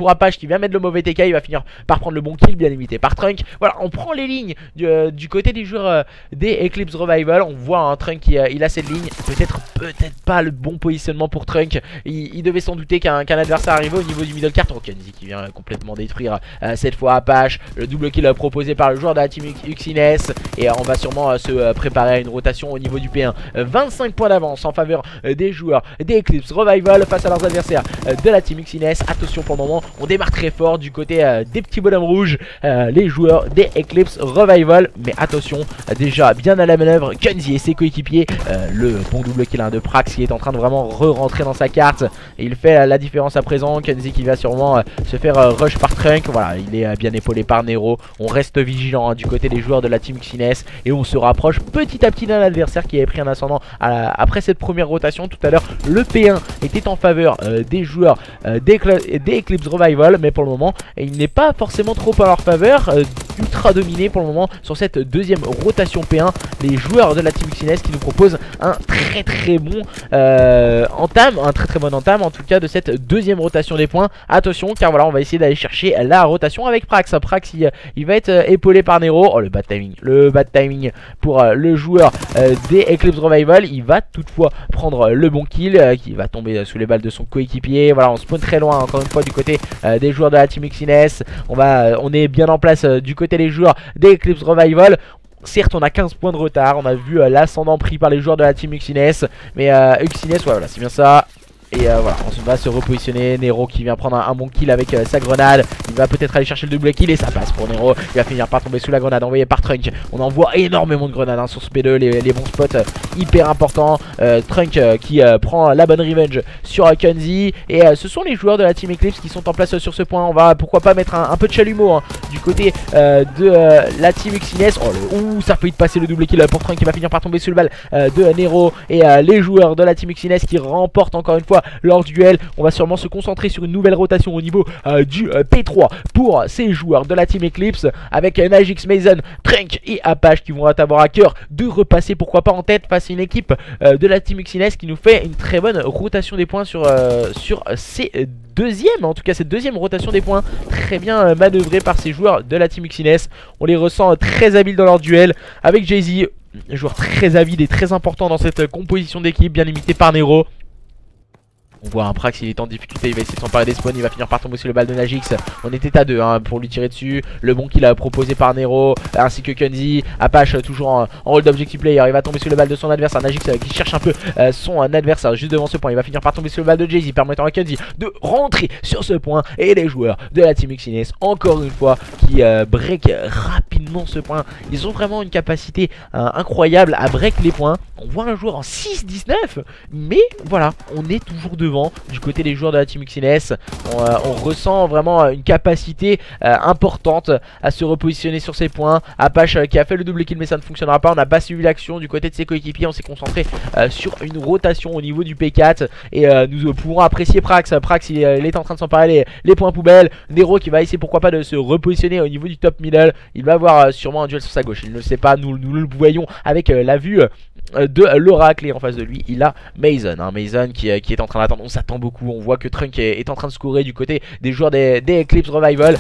Apache qui vient mettre le mauvais TK. Il va finir par prendre le bon kill, bien limité par Trunk. Voilà, on prend les lignes du côté des joueurs des Eclipse Revival. On voit un Trunk qui il a cette ligne. Peut-être pas le bon positionnement pour Trunk. Il devait s'en douter qu'un adversaire arrivait au niveau du middle cart. Kenzie qui vient complètement détruire cette fois Apache. Le double kill proposé par le joueur de la team Uxines. Et on va sûrement se préparer à une rotation au niveau du P1. 25 points d'avance en faveur des joueurs des Eclipse Revival face à leurs adversaires de la team Uxines. Attention pour le moment, on démarre très fort du côté des petits bonhommes rouges, les joueurs des Eclipse Revival. Mais attention, déjà bien à la manœuvre Kenzie et ses coéquipiers. Le bon double kill de Prax qui est en train de vraiment re-rentrer dans sa carte. Et il fait la différence à présent. Kenzie qui va sûrement se faire rush par Trunk. Voilà, il est bien épaulé par Nero. On reste vigilant du côté des joueurs de la team Uxines. Et on se rapproche petit à petit d'un adversaire qui avait pris un ascendant après cette première rotation. Tout à l'heure, le P1 était en faveur des joueurs des Eclipse Eclipse Revival, mais pour le moment il n'est pas forcément trop à leur faveur, ultra dominé pour le moment sur cette deuxième rotation P1, les joueurs de la Team Xines qui nous proposent un très bon entame, un très bon entame en tout cas de cette deuxième rotation des points. Attention car voilà, on va essayer d'aller chercher la rotation avec Prax. Prax il va être épaulé par Nero. Oh le bad timing pour le joueur des Eclipse Revival. Il va toutefois prendre le bon kill qui va tomber sous les balles de son coéquipier. Voilà, on spawn très loin encore une fois du côté des joueurs de la Team Xines. On est bien en place du côté des joueurs des Eclipse Revival. Certes on a 15 points de retard, on a vu l'ascendant pris par les joueurs de la Team Xines. Mais Xines, ouais, voilà, c'est bien ça. Et voilà, on va se repositionner. Nero qui vient prendre un bon kill avec sa grenade. Il va peut-être aller chercher le double kill et ça passe pour Nero. Il va finir par tomber sous la grenade envoyée par Trunk. On envoie énormément de grenades sur ce P2, les bons spots hyper importants. Trunk qui prend la bonne revenge sur Kunzi. Et ce sont les joueurs de la Team Eclipse qui sont en place sur ce point. On va pourquoi pas mettre un peu de chalumeau du côté de la Team Xines. Oh, ça peut y passer le double kill pour Trunk qui va finir par tomber sous le balle de Nero. Et les joueurs de la Team Xines qui remportent encore une fois leur duel. On va sûrement se concentrer sur une nouvelle rotation au niveau du P3 pour ces joueurs de la Team Eclipse avec Najix, Mason, Trunk et Apache qui vont avoir à cœur de repasser pourquoi pas en tête face à une équipe de la Team Xines qui nous fait une très bonne rotation des points sur ces deuxième, en tout cas cette deuxième rotation des points, très bien manœuvrée par ces joueurs de la Team Xines. On les ressent très habiles dans leur duel avec Jay-Z, joueur très avide et très important dans cette composition d'équipe, bien limité par Nero. On voit un Prax, il est en difficulté, il va essayer de s'emparer des spawns, il va finir par tomber sur le balle de Najix. On était à deux pour lui tirer dessus. Le bon qu'il a proposé par Nero, ainsi que Kunzi. Apache toujours en rôle d'objective player, il va tomber sur le balle de son adversaire. Najix qui cherche un peu son adversaire juste devant ce point. Il va finir par tomber sur le balle de Jay-Z, permettant à Kunzi de rentrer sur ce point. Et les joueurs de la Team Xines, encore une fois, qui break rapidement ce point. Ils ont vraiment une capacité incroyable à break les points. On voit un joueur en 6-19, mais voilà, on est toujours devant du côté des joueurs de la Team Xines. On ressent vraiment une capacité importante à se repositionner sur ses points. Apache qui a fait le double kill mais ça ne fonctionnera pas. On n'a pas suivi l'action du côté de ses coéquipiers. On s'est concentré sur une rotation au niveau du P4 et nous pouvons apprécier Prax. Prax il est en train de s'emparer les points poubelles. Nero qui va essayer pourquoi pas de se repositionner au niveau du top middle. Il va avoir sûrement un duel sur sa gauche. Il ne le sait pas, nous le voyons avec la vue de l'oracle. Et en face de lui il a Mason, Mason qui est en train d'attendre. On s'attend beaucoup, on voit que Trunk est en train de scorer du côté des joueurs des Eclipse Revival.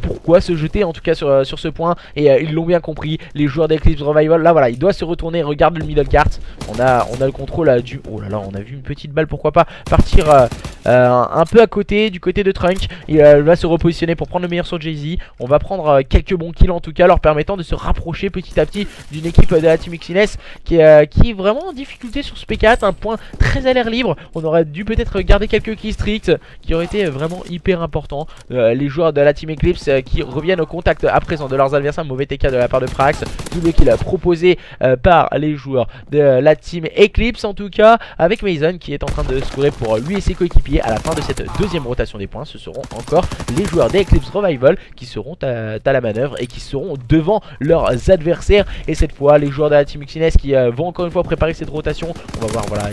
Pourquoi se jeter en tout cas sur ce point, et ils l'ont bien compris, les joueurs des Eclipse Revival. Là voilà, il doit se retourner, regarde le middle cart. On a le contrôle du... Oh là là, on a vu une petite balle, pourquoi pas partir un peu à côté, du côté de Trunk. Il va se repositionner pour prendre le meilleur sur Jay-Z. On va prendre quelques bons kills en tout cas, leur permettant de se rapprocher petit à petit d'une équipe de la Team Xines qui est vraiment en difficulté sur ce P4, un point très à l'air libre. On aurait dû peut-être garder quelques kills stricts qui auraient été vraiment hyper importants. Les joueurs de la Team Eclipse qui reviennent au contact à présent de leurs adversaires. Mauvais TK de la part de Prax, double kill proposé par les joueurs de la Team Eclipse en tout cas, avec Mason qui est en train de scorer pour lui et ses coéquipiers. À la fin de cette deuxième rotation des points, ce seront encore les joueurs d'Eclipse Revival qui seront à la manœuvre et qui seront devant leurs adversaires. Et cette fois les joueurs de la Team Xines qui vont encore une fois préparer cette rotation. On va voir, voilà,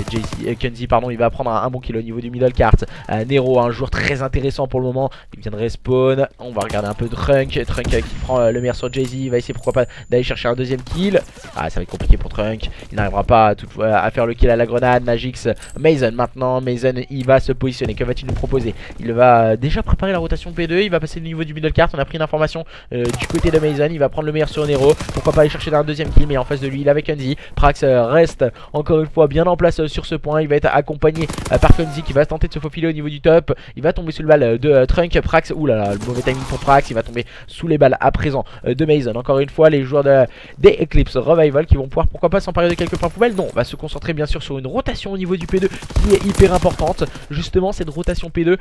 Kunzi pardon, il va prendre un bon kill au niveau du middle cart. Nero, un joueur très intéressant pour le moment, il vient de respawn. On va regarder un peu Trunk qui prend le meilleur sur Jay-Z. Il va essayer pourquoi pas d'aller chercher un deuxième kill. Ça va être compliqué pour Trunk, il n'arrivera pas toutefois à faire le kill à la grenade. Najix, Mason maintenant, Mason il va se positionner, que va-t-il nous proposer? Il va déjà préparer la rotation P2, il va passer au niveau du middle cart. On a pris une information du côté de Mason, il va prendre le meilleur sur Nero, pourquoi pas aller chercher un deuxième kill, mais en face de lui il est avec Kunzi. Prax reste encore une fois bien en place sur ce point. Il va être accompagné par Kunzi qui va tenter de se faufiler au niveau du top. Il va tomber sous le balle de Trunk. Prax, oulala, le mauvais timing pour Prax. Il va tomber sous les balles à présent de Mason. Encore une fois les joueurs des Eclipse Revival qui vont pouvoir pourquoi pas s'emparer de quelques points poubelles. Non, on va se concentrer bien sûr sur une rotation au niveau du P2 qui est hyper importante. Justement cette rotation P2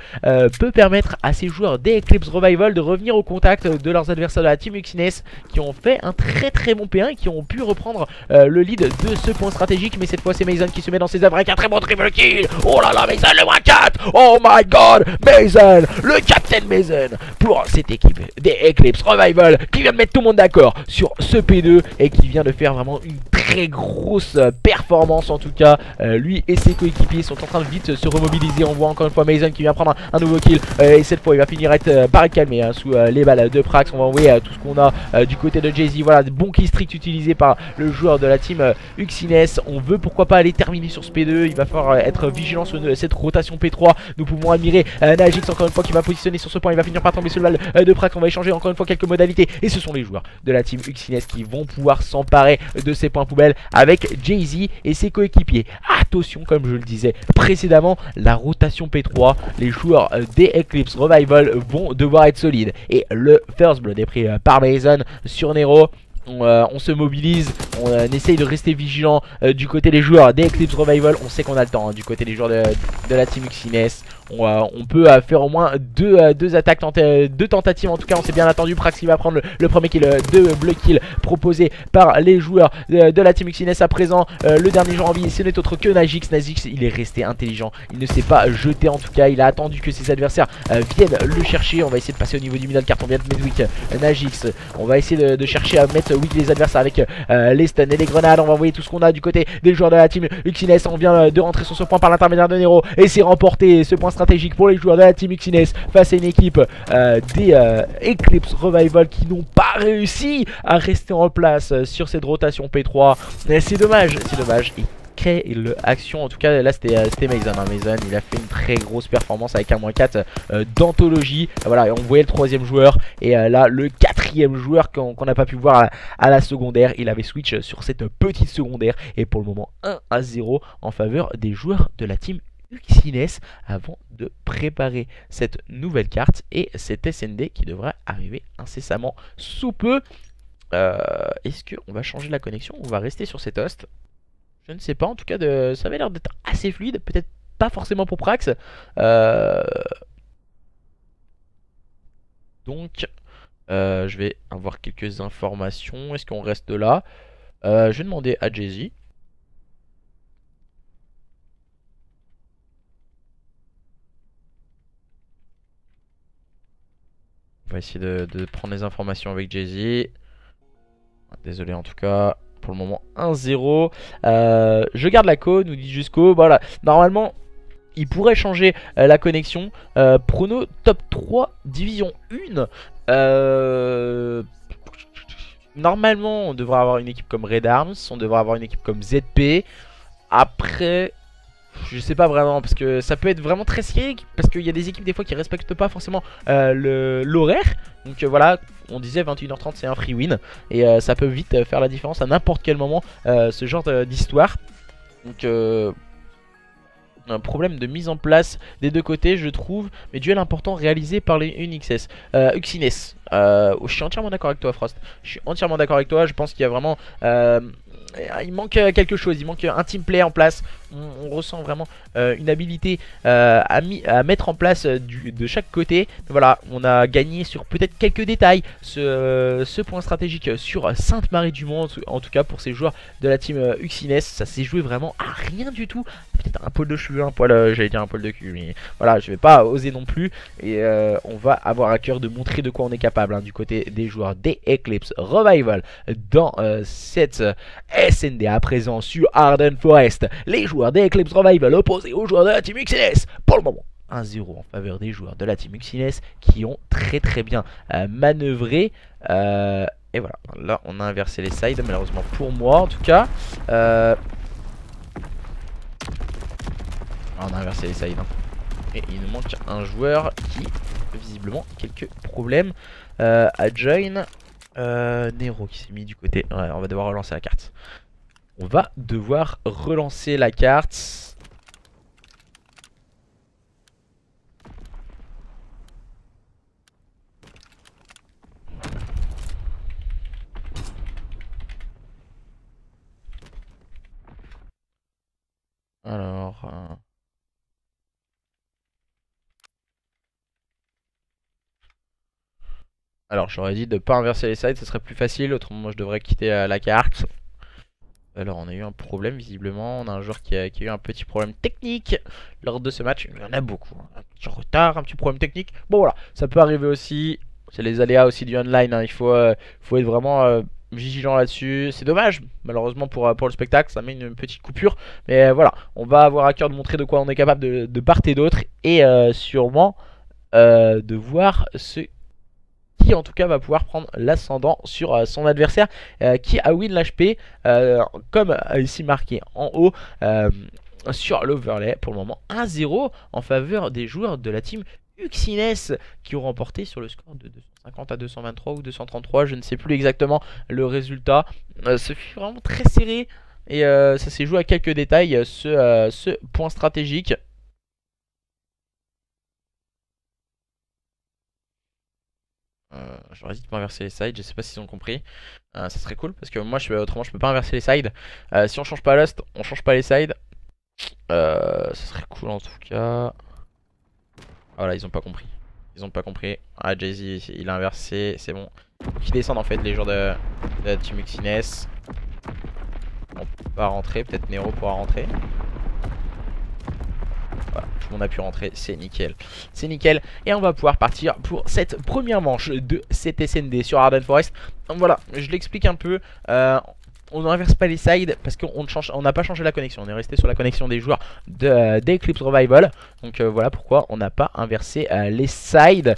peut permettre à ces joueurs des Eclipse Revival de revenir au contact de leurs adversaires de la Team Xines qui ont fait un très bon P1 et qui ont pu reprendre le lead de ce point stratégique. Mais cette fois c'est Mason qui se met dans ses œuvres avec un très bon triple kill. Oh là là, Mason le moins 4. Oh my god, Mason, le Captain Mason pour cette équipe des Eclipse Revival qui vient de mettre tout le monde d'accord sur ce P2 et qui vient de faire vraiment une très grosse performance en tout cas. Lui et ses coéquipiers sont en train de vite se remobiliser. On voit encore une fois Mason qui vient prendre un nouveau kill et cette fois il va finir par être calmé sous les balles de Prax. On va envoyer tout ce qu'on a du côté de Jay-Z. Voilà, des bons kill streaks utilisés par le joueur de la team Uxines. On veut pourquoi pas aller terminer sur ce P2. Il va falloir être vigilant sur cette rotation P3. Nous pouvons admirer Najix encore une fois qui va positionner sur ce point. Il va finir par tomber sur le balle de Prax. On va échanger encore une fois quelques modalités et ce sont les joueurs de la team Uxines qui vont pouvoir s'emparer de ces points poubelles avec Jay-Z et ses coéquipiers. Attention, comme je le disais précédemment, la rotation P3, les joueurs des Eclipse Revival vont devoir être solides. Et le first blood est pris par Mason sur Nero. On se mobilise, on essaye de rester vigilant du côté des joueurs des Eclipse Revival. On sait qu'on a le temps du côté des joueurs de la team Uxines. On peut faire au moins deux attaques, deux tentatives en tout cas. On s'est bien attendu. Prax qui va prendre le premier kill, deux bleu kills proposés par les joueurs de la team Uxines. À présent le dernier joueur en vie, ce n'est autre que Najix. Najix il est resté intelligent, il ne s'est pas jeté en tout cas. Il a attendu que ses adversaires viennent le chercher. On va essayer de passer au niveau du middle cart. On vient de mettre weak Najix. On va essayer de chercher à mettre weak les adversaires avec les stuns et les grenades. On va envoyer tout ce qu'on a du côté des joueurs de la team Uxines. On vient de rentrer sur ce point par l'intermédiaire de Nero et c'est remporté ce point stratégique pour les joueurs de la team Uxines face à une équipe des Eclipse Revival qui n'ont pas réussi à rester en place sur cette rotation P3. C'est dommage, c'est dommage. Quelle action, en tout cas là c'était Mason. Mason il a fait une très grosse performance avec un -4 d'anthologie. Voilà, on voyait le troisième joueur et là le quatrième joueur qu'on n'a pas pu voir à la secondaire. Il avait switch sur cette petite secondaire et pour le moment 1-0 en faveur des joueurs de la team Uxines avant de préparer cette nouvelle carte et cet SND qui devrait arriver incessamment sous peu. Est-ce qu'on va changer la connexion ou on va rester sur cet host? Je ne sais pas, en tout cas ça avait l'air d'être assez fluide, peut-être pas forcément pour Prax. Donc je vais avoir quelques informations. Est-ce qu'on reste là? Je vais demander à Jay-Z. On va essayer de prendre les informations avec Jay-Z. Désolé en tout cas. Pour le moment 1-0. Je garde la co, nous dit Jusco. Voilà, normalement il pourrait changer la connexion. Prono top 3 division 1. Normalement on devrait avoir une équipe comme Red Arms, on devrait avoir une équipe comme ZP. Après je sais pas vraiment parce que ça peut être vraiment très serré parce qu'il y a des équipes des fois qui respectent pas forcément l'horaire. Donc voilà, on disait 21h30 c'est un free win et ça peut vite faire la différence à n'importe quel moment ce genre d'histoire. Donc un problème de mise en place des deux côtés je trouve, mais duel important réalisé par les Uxines. Je suis entièrement d'accord avec toi Frost, je suis entièrement d'accord avec toi, je pense qu'il y a vraiment il manque quelque chose, il manque un team play en place. On ressent vraiment une habilité à mettre en place de chaque côté. Voilà, on a gagné sur peut-être quelques détails ce point stratégique sur Sainte-Marie-du-Mont. En tout cas pour ces joueurs de la team Uxines, ça s'est joué vraiment à rien du tout. Peut-être un poil de cheveux, un poil, j'allais dire un poil de cul, mais voilà, je vais pas oser non plus. Et on va avoir à cœur de montrer de quoi on est capable du côté des joueurs des Eclipse Revival dans cette SND. À présent sur Arden Forest, les joueurs des Eclipse Revival opposés aux joueurs de la team Uxines. Pour le moment 1-0 en faveur des joueurs de la team Uxines qui ont très bien manœuvré. Et voilà, là on a inversé les sides malheureusement pour moi en tout cas. On a inversé les sides et il nous manque un joueur qui visiblement quelques problèmes à join. Nero qui s'est mis du côté. Ouais, on va devoir relancer la carte. On va devoir relancer la carte. Alors j'aurais dit de ne pas inverser les sides, ce serait plus facile, autrement moi je devrais quitter la carte. Alors on a eu un problème visiblement, on a un joueur qui a eu un petit problème technique lors de ce match. Il y en a beaucoup, un petit retard, un petit problème technique. Bon voilà, ça peut arriver aussi, c'est les aléas aussi du online, il faut être vraiment vigilant là-dessus. C'est dommage, malheureusement pour le spectacle, ça met une petite coupure. Mais voilà, on va avoir à cœur de montrer de quoi on est capable de part et d'autre. Et sûrement de voir ce qui en tout cas va pouvoir prendre l'ascendant sur son adversaire qui a win l'HP comme ici marqué en haut sur l'overlay. Pour le moment 1-0 en faveur des joueurs de la team Uxines qui ont remporté sur le score de 250 à 223 ou 233, je ne sais plus exactement le résultat. Ce fut vraiment très serré et ça s'est joué à quelques détails ce point stratégique. J'aurais dit de pas inverser les sides, je sais pas s'ils ont compris. Ça serait cool parce que moi autrement je peux pas inverser les sides. Si on change pas Lust, on change pas les sides. Ça serait cool en tout cas. Voilà, ils ont pas compris. Ils ont pas compris. Ah, Jay-Z il a inversé, c'est bon. Faut qu'ils descendent en fait les joueurs de la team Uxines. On peut pas rentrer, peut-être Nero pourra rentrer. Voilà, tout le monde a pu rentrer, c'est nickel. C'est nickel. Et on va pouvoir partir pour cette première manche de cette SND sur Arden Forest. Donc voilà, je l'explique un peu. On n'inverse pas les sides parce qu'on n'a pas changé la connexion. On est resté sur la connexion des joueurs d'Eclipse Revival. Donc voilà pourquoi on n'a pas inversé les sides.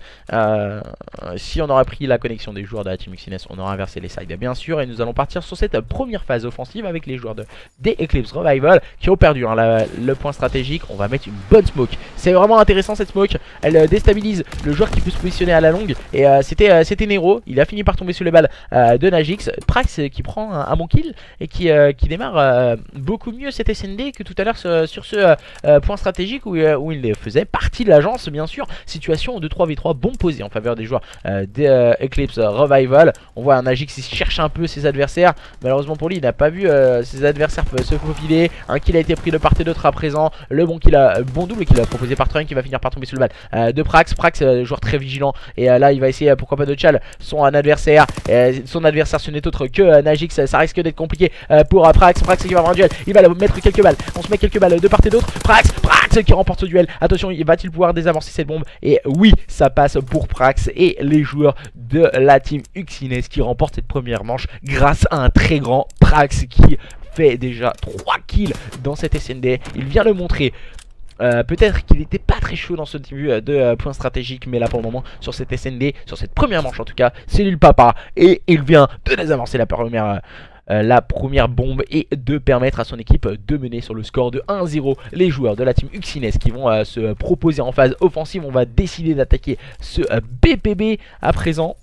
Si on aurait pris la connexion des joueurs de la team Uxines, on aurait inversé les sides bien sûr. Et nous allons partir sur cette première phase offensive avec les joueurs d'Eclipse Revival qui ont perdu le point stratégique. On va mettre une bonne smoke. C'est vraiment intéressant cette smoke. Elle déstabilise le joueur qui peut se positionner à la longue. Et c'était Nero. Il a fini par tomber sous les balles de Najix. Prax qui prend un bon kill et qui démarre beaucoup mieux cette SND que tout à l'heure sur ce point stratégique où il faisait partie de l'agence bien sûr. Situation de 3v3 bon posé en faveur des joueurs d'Eclipse Revival. On voit un Najix qui cherche un peu ses adversaires. Malheureusement pour lui il n'a pas vu ses adversaires se faufiler. Un kill a été pris de part et d'autre à présent. Le bon double qu'il a proposé par Trunk qui va finir par tomber sous le balle de Prax. Prax joueur très vigilant et là il va essayer pourquoi pas de chal son adversaire. Son adversaire ce n'est autre que Najix. Ça risque d'être compliqué pour Prax. Prax qui va avoir un duel. Il va mettre quelques balles. On se met quelques balles de part et d'autre. Prax qui remporte ce duel. Attention, va-t-il pouvoir désamorcer cette bombe? Et oui, ça passe pour Prax et les joueurs de la team Uxines qui remportent cette première manche grâce à un très grand Prax qui fait déjà 3 kills dans cette SND. Il vient le montrer. Peut-être qu'il n'était pas très chaud dans ce début de point stratégique, mais là pour le moment sur cette SND, sur cette première manche en tout cas, c'est lui le papa et il vient de désamorcer la première bombe et de permettre à son équipe de mener sur le score de 1-0. Les joueurs de la team Uxines qui vont se proposer en phase offensive. On va décider d'attaquer ce BPB à présent.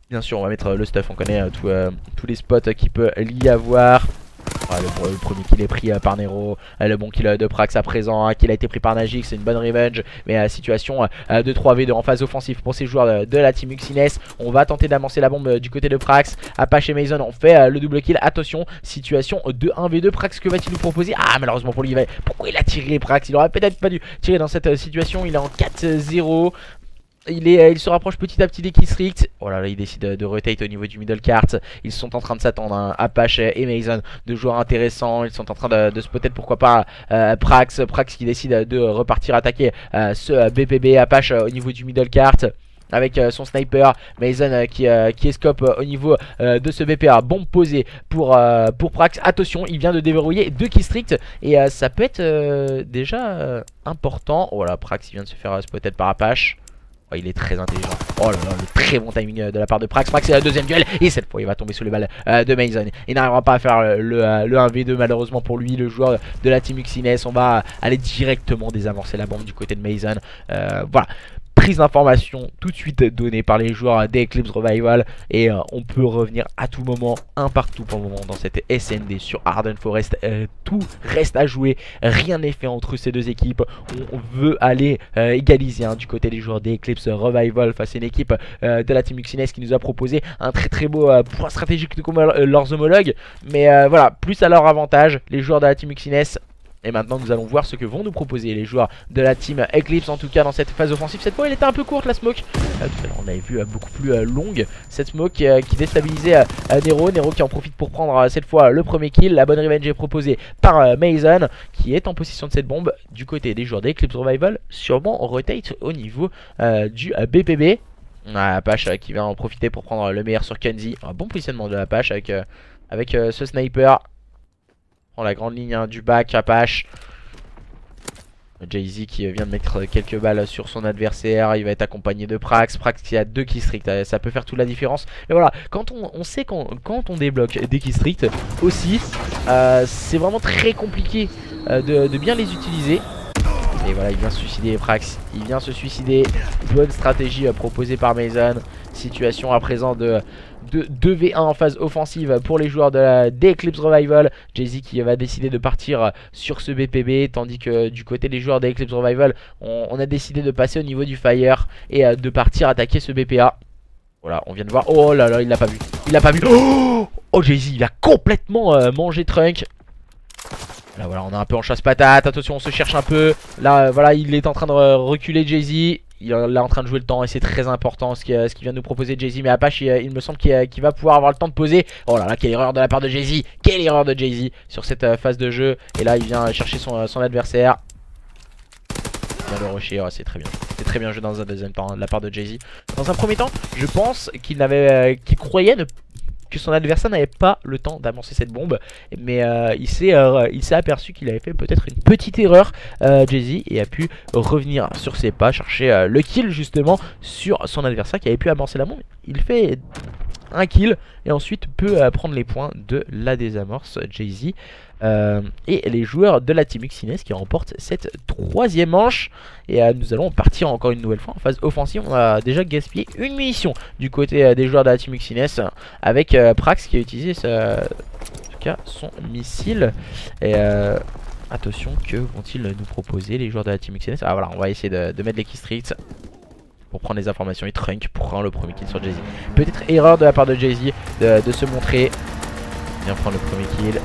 Bien sûr on va mettre le stuff, on connaît tous les spots qu'il peut y avoir. Le premier kill est pris par Nero. Le bon kill de Prax à présent, kill a été pris par Najix, c'est une bonne revenge. Mais situation de 3v2 en phase offensive pour ces joueurs de la team Uxines. On va tenter d'avancer la bombe du côté de Prax. Apache et Mason on fait le double kill. Attention, situation de 1v2. Prax, que va-t-il nous proposer? Ah, malheureusement pour lui, pourquoi il a tiré Prax? Il aurait peut-être pas dû tirer dans cette situation. Il est en 4-0. Il se rapproche petit à petit des killstreaks. Oh là là, il décide de rotate au niveau du middle cart. Ils sont en train de s'attendre, hein. Apache et Mason, deux joueurs intéressants. Ils sont en train de spotter pourquoi pas Prax qui décide de repartir attaquer ce BPB. Apache au niveau du middle cart avec son sniper. Mason qui escope au niveau de ce BPA. Bombe posée pour Prax. Attention, il vient de déverrouiller 2 killstreaks et ça peut être déjà important. Voilà, Prax il vient de se faire spotter par Apache. Oh, il est très intelligent. Oh là là, le très bon timing de la part de Prax. Prax c'est la deuxième duel et cette fois il va tomber sous les balles de Mason. Il n'arrivera pas à faire le 1v2 malheureusement pour lui, le joueur de la team Uxines. On va aller directement désamorcer la bombe du côté de Mason. Voilà. Prise d'information tout de suite donnée par les joueurs d'Eclipse Revival et on peut revenir à tout moment, un partout pour le moment dans cette SND sur Arden Forest. Tout reste à jouer, rien n'est fait entre ces deux équipes. On veut aller égaliser du côté des joueurs d'Eclipse Revival face à une équipe de la team Uxines qui nous a proposé un très beau point stratégique comme leurs homologues. Mais voilà, plus à leur avantage, les joueurs de la team Uxines. Et maintenant nous allons voir ce que vont nous proposer les joueurs de la team Eclipse, en tout cas dans cette phase offensive. Cette fois elle était un peu courte la smoke, tout à l'heure on avait vu beaucoup plus longue cette smoke qui déstabilisait Nero. Nero qui en profite pour prendre cette fois le premier kill. La bonne revenge est proposée par Mason qui est en possession de cette bombe du côté des joueurs d'Eclipse Revival. Sûrement on rotate au niveau du BPB. On a Apache qui vient en profiter pour prendre le meilleur sur Kenzie. Un bon positionnement de Apache avec ce sniper. Prend la grande ligne hein, du back, Apache. Jay-Z qui vient de mettre quelques balles sur son adversaire. Il va être accompagné de Prax. Prax qui a 2 killstreaks. Ça peut faire toute la différence. Et voilà, quand on sait quand on débloque des killstreaks aussi, c'est vraiment très compliqué de bien les utiliser. Et voilà, il vient se suicider Prax. Il vient se suicider. Bonne stratégie proposée par Mason. Situation à présent de 2v1 en phase offensive pour les joueurs d'Eclipse Revival. Jay-Z qui va décider de partir sur ce BPB, tandis que du côté des joueurs d'Eclipse Revival, on a décidé de passer au niveau du fire et de partir attaquer ce BPA. Voilà, on vient de voir. Oh là là, il l'a pas vu. Il l'a pas vu. Oh, Jay-Z, il a complètement mangé Trunk. Là voilà, on est un peu en chasse-patate. Attention, on se cherche un peu. Là voilà, il est en train de reculer Jay-Z. Il est en train de jouer le temps et c'est très important ce qu'il vient de nous proposer Jay-Z. Mais Apache il me semble qu'il va pouvoir avoir le temps de poser. Oh là là, quelle erreur de la part de Jay-Z. Quelle erreur de Jay-Z sur cette phase de jeu. Et là il vient chercher son adversaire. Il vient le rusher, oh, c'est très bien. C'est très bien joué dans un deuxième temps de la part de Jay-Z. Dans un premier temps, je pense qu'il croyait que son adversaire n'avait pas le temps d'avancer cette bombe. Mais il s'est aperçu qu'il avait fait peut-être une petite erreur, Jay-Z, et a pu revenir sur ses pas, chercher le kill justement sur son adversaire qui avait pu amorcer la bombe. Il fait un kill et ensuite peut prendre les points de la désamorce Jay-Z. Et les joueurs de la team Xines qui remportent cette 3e manche. Et nous allons partir encore une nouvelle fois en phase offensive. On a déjà gaspillé une munition du côté des joueurs de la team Xines avec Prax qui a utilisé son missile. Et attention, que vont-ils nous proposer les joueurs de la team Xines? Ah voilà, on va essayer de mettre les killstreaks pour prendre les informations. Et Trunk prend le premier kill sur Jay-Z. Peut-être erreur de la part de Jay-Z de se montrer. Il vient prendre le premier kill.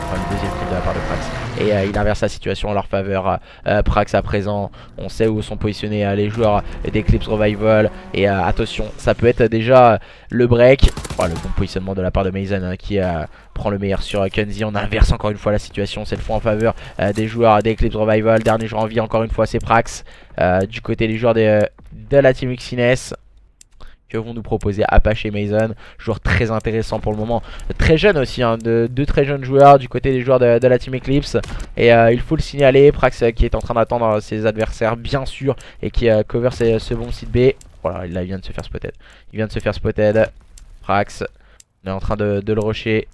Le deuxième kill de la part de Prax. Et il inverse la situation en leur faveur. Prax à présent, on sait où sont positionnés les joueurs d'Eclipse Revival. Et attention, ça peut être déjà le break. Oh, le bon positionnement de la part de Mason qui prend le meilleur sur Kenzie. On inverse encore une fois la situation, cette fois en faveur des joueurs d'Eclipse Revival. Dernier joueur en vie encore une fois, c'est Prax. Du côté des joueurs de la team Xines. Que vont nous proposer Apache et Mason, joueurs très intéressants pour le moment, très jeunes aussi, hein, deux très jeunes joueurs du côté des joueurs de la team Eclipse. Et il faut le signaler, Prax qui est en train d'attendre ses adversaires bien sûr et qui cover ce bon site B. Voilà, là il vient de se faire spotted. Il vient de se faire spotted. Prax, on est en train de le rusher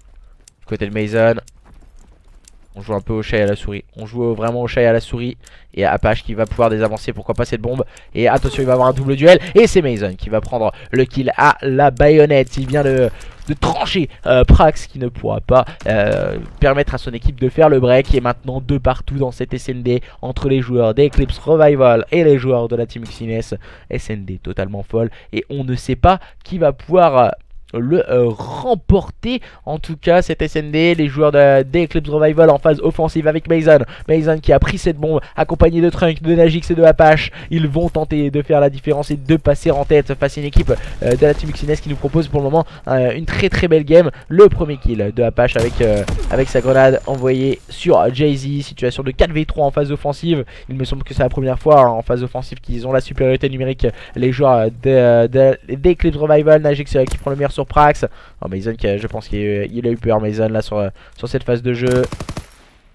du côté de Mason. On joue un peu au chat et à la souris. On joue vraiment au chat et à la souris. Et Apache qui va pouvoir désavancer. Pourquoi pas cette bombe. Et attention, il va avoir un double duel. Et c'est Mason qui va prendre le kill à la baïonnette. Il vient de trancher Prax qui ne pourra pas permettre à son équipe de faire le break. Et maintenant de partout dans cette SND entre les joueurs d'Eclipse Revival et les joueurs de la team Xines. SND totalement folle. Et on ne sait pas qui va pouvoir le remporter. En tout cas cette SND, les joueurs d'Eclipse Revival en phase offensive avec Mason. Mason qui a pris cette bombe accompagné de Trunk, de Najix et de Apache. Ils vont tenter de faire la différence et de passer en tête face à une équipe de la team Xines qui nous propose pour le moment une très belle game. Le premier kill de Apache avec sa grenade envoyée sur Jay-Z. Situation de 4v3 en phase offensive. Il me semble que c'est la première fois en phase offensive qu'ils ont la supériorité numérique, les joueurs d'Eclipse Revival. Najix qui prend le meilleur sur Prax. Oh, Mason qui je pense qu'il a eu peur Mason là sur cette phase de jeu.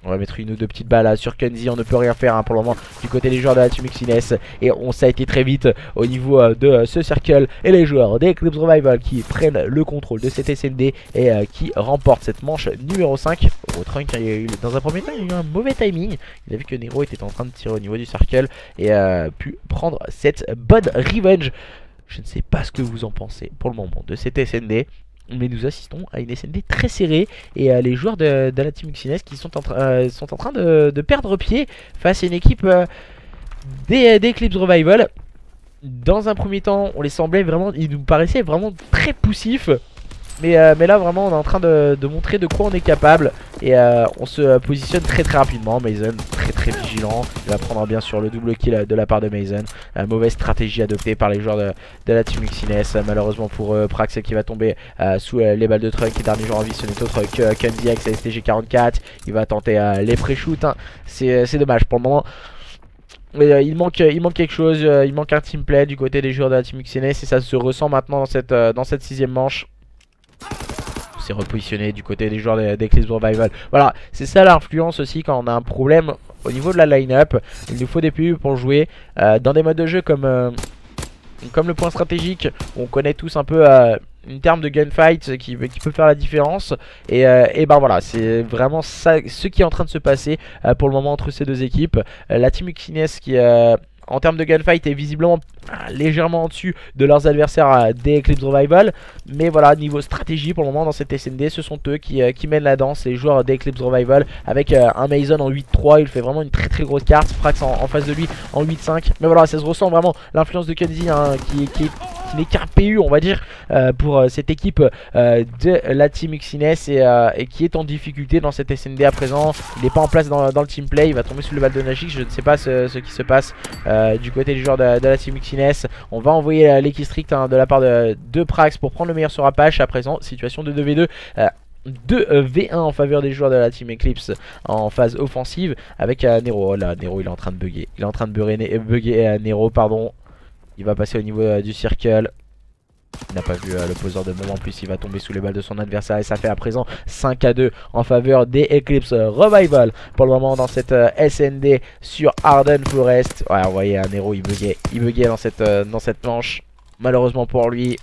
On va mettre une ou deux petites balles là, sur Kenzie. On ne peut rien faire hein, pour le moment du côté des joueurs de la team Xines. Et ça a été très vite au niveau de ce circle. Et les joueurs d'Eclipse Revival qui prennent le contrôle de cette SND et qui remportent cette manche numéro 5. Oh, Trunk, dans un premier temps il a eu un mauvais timing. Il a vu que Nero était en train de tirer au niveau du circle et a pu prendre cette bonne revenge. Je ne sais pas ce que vous en pensez pour le moment de cette SND. Mais nous assistons à une SND très serrée. Et les joueurs de la team Xines qui sont en train de perdre pied face à une équipe d'Eclipse Revival. Dans un premier temps, on les semblait vraiment, ils nous paraissaient vraiment très poussifs. Mais là vraiment on est en train de montrer de quoi on est capable. Et on se positionne très rapidement. Mason très vigilant. Il va prendre bien sûr le double kill de la part de Mason. Mauvaise stratégie adoptée par les joueurs de la team Xines. Malheureusement pour Prax qui va tomber sous les balles de Trunk. Et dernier joueur en vie ce n'est autre que Kenzie avec sa STG 44. Il va tenter les pré-shoots hein. C'est dommage pour le moment. Mais il manque quelque chose, il manque un team play du côté des joueurs de la team XNS et ça se ressent maintenant dans cette sixième manche. C'est repositionné du côté des joueurs d'Eclipse Revival. Voilà, c'est ça l'influence aussi quand on a un problème au niveau de la line-up. Il nous faut des PU pour jouer dans des modes de jeu comme le point stratégique. On connaît tous un peu une terme de gunfight qui peut faire la différence. Et ben voilà, c'est vraiment ça, ce qui est en train de se passer pour le moment entre ces deux équipes. La team Xines qui en termes de gunfight est visiblement légèrement en dessus de leurs adversaires des Eclipse Revival. Mais voilà, niveau stratégie pour le moment dans cette SND, ce sont eux qui mènent la danse, les joueurs des Eclipse Revival. Avec un Mason en 8-3, il fait vraiment une très grosse carte. Frax en face de lui en 8-5. Mais voilà, ça se ressent vraiment l'influence de Kenzie hein, qui n'est qu'un PU on va dire pour cette équipe de la team Xines et qui est en difficulté dans cette SND à présent. Il n'est pas en place dans le team play, il va tomber sous le Valdonagic. Je ne sais pas ce qui se passe du côté du joueur de la team Xines. On va envoyer l'équipe strict hein, de la part de Prax pour prendre le meilleur sur Apache. À présent, situation de 2v2. 2v1 en faveur des joueurs de la team Eclipse en phase offensive avec Nero. Oh là, Nero il est en train de bugger. Il est en train de bugger Nero, pardon. Il va passer au niveau du circle. Il n'a pas vu le poseur de moment, en plus il va tomber sous les balles de son adversaire et ça fait à présent 5-2 en faveur des Eclipse Revival pour le moment dans cette SND sur Arden Forest. Ouais, vous voyez Nero il buguait dans cette manche malheureusement pour lui.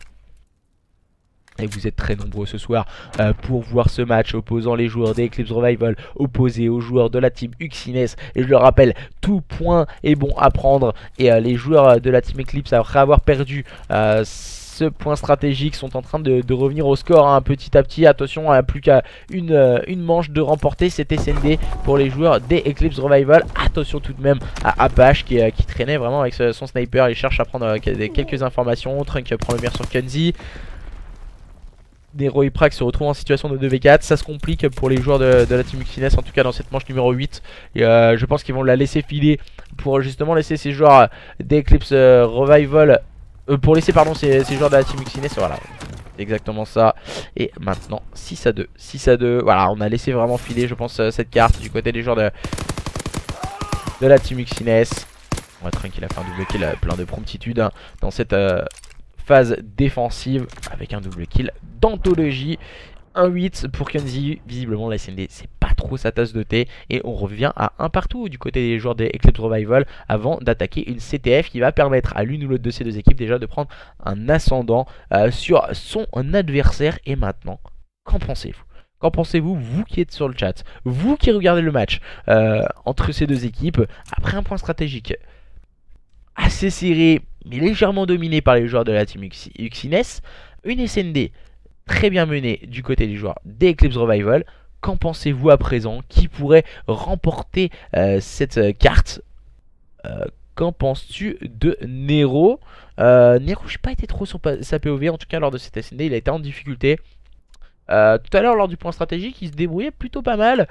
Et vous êtes très nombreux ce soir pour voir ce match opposant les joueurs des Eclipse Revival opposés aux joueurs de la team Xines. Et je le rappelle, tout point est bon à prendre. Et les joueurs de la team Eclipse, après avoir perdu ce point stratégique, sont en train de revenir au score hein, petit à petit. Attention, plus qu'à une manche de remporter cette SND pour les joueurs des Eclipse Revival. Attention tout de même à Apache qui traînait vraiment avec son sniper. Il cherche à prendre quelques informations. Trunk prend le meilleur sur Kenzie. Nero et Prax se retrouvent en situation de 2v4. Ça se complique pour les joueurs de la team Xines, en tout cas dans cette manche numéro 8. Et je pense qu'ils vont la laisser filer pour justement laisser ces joueurs d'Eclipse Revival pour laisser pardon ces joueurs de la team Xines. Voilà, exactement ça. Et maintenant 6-2. 6-2. Voilà, on a laissé vraiment filer je pense cette carte du côté des joueurs de la team Xines. On va tranquille, il a fait un double kill, plein de promptitude hein, dans cette phase défensive avec un double kill d'anthologie. 1-8 pour Kenzie. Visiblement la SND c'est pas trop sa tasse de thé. Et on revient à un partout du côté des joueurs des Eclipse Revival avant d'attaquer une CTF qui va permettre à l'une ou l'autre de ces deux équipes déjà de prendre un ascendant sur son adversaire. Et maintenant, qu'en pensez-vous? Qu'en pensez-vous, vous qui êtes sur le chat, vous qui regardez le match entre ces deux équipes après un point stratégique assez serré mais légèrement dominé par les joueurs de la team Xines, une SND très bien menée du côté des joueurs d'Eclipse Revival. Qu'en pensez-vous à présent? Qui pourrait remporter cette carte? Qu'en penses-tu de Nero? Nero, je n'ai pas été trop sur sa POV, en tout cas lors de cette SND, il a été en difficulté. Tout à l'heure lors du point stratégique, il se débrouillait plutôt pas mal.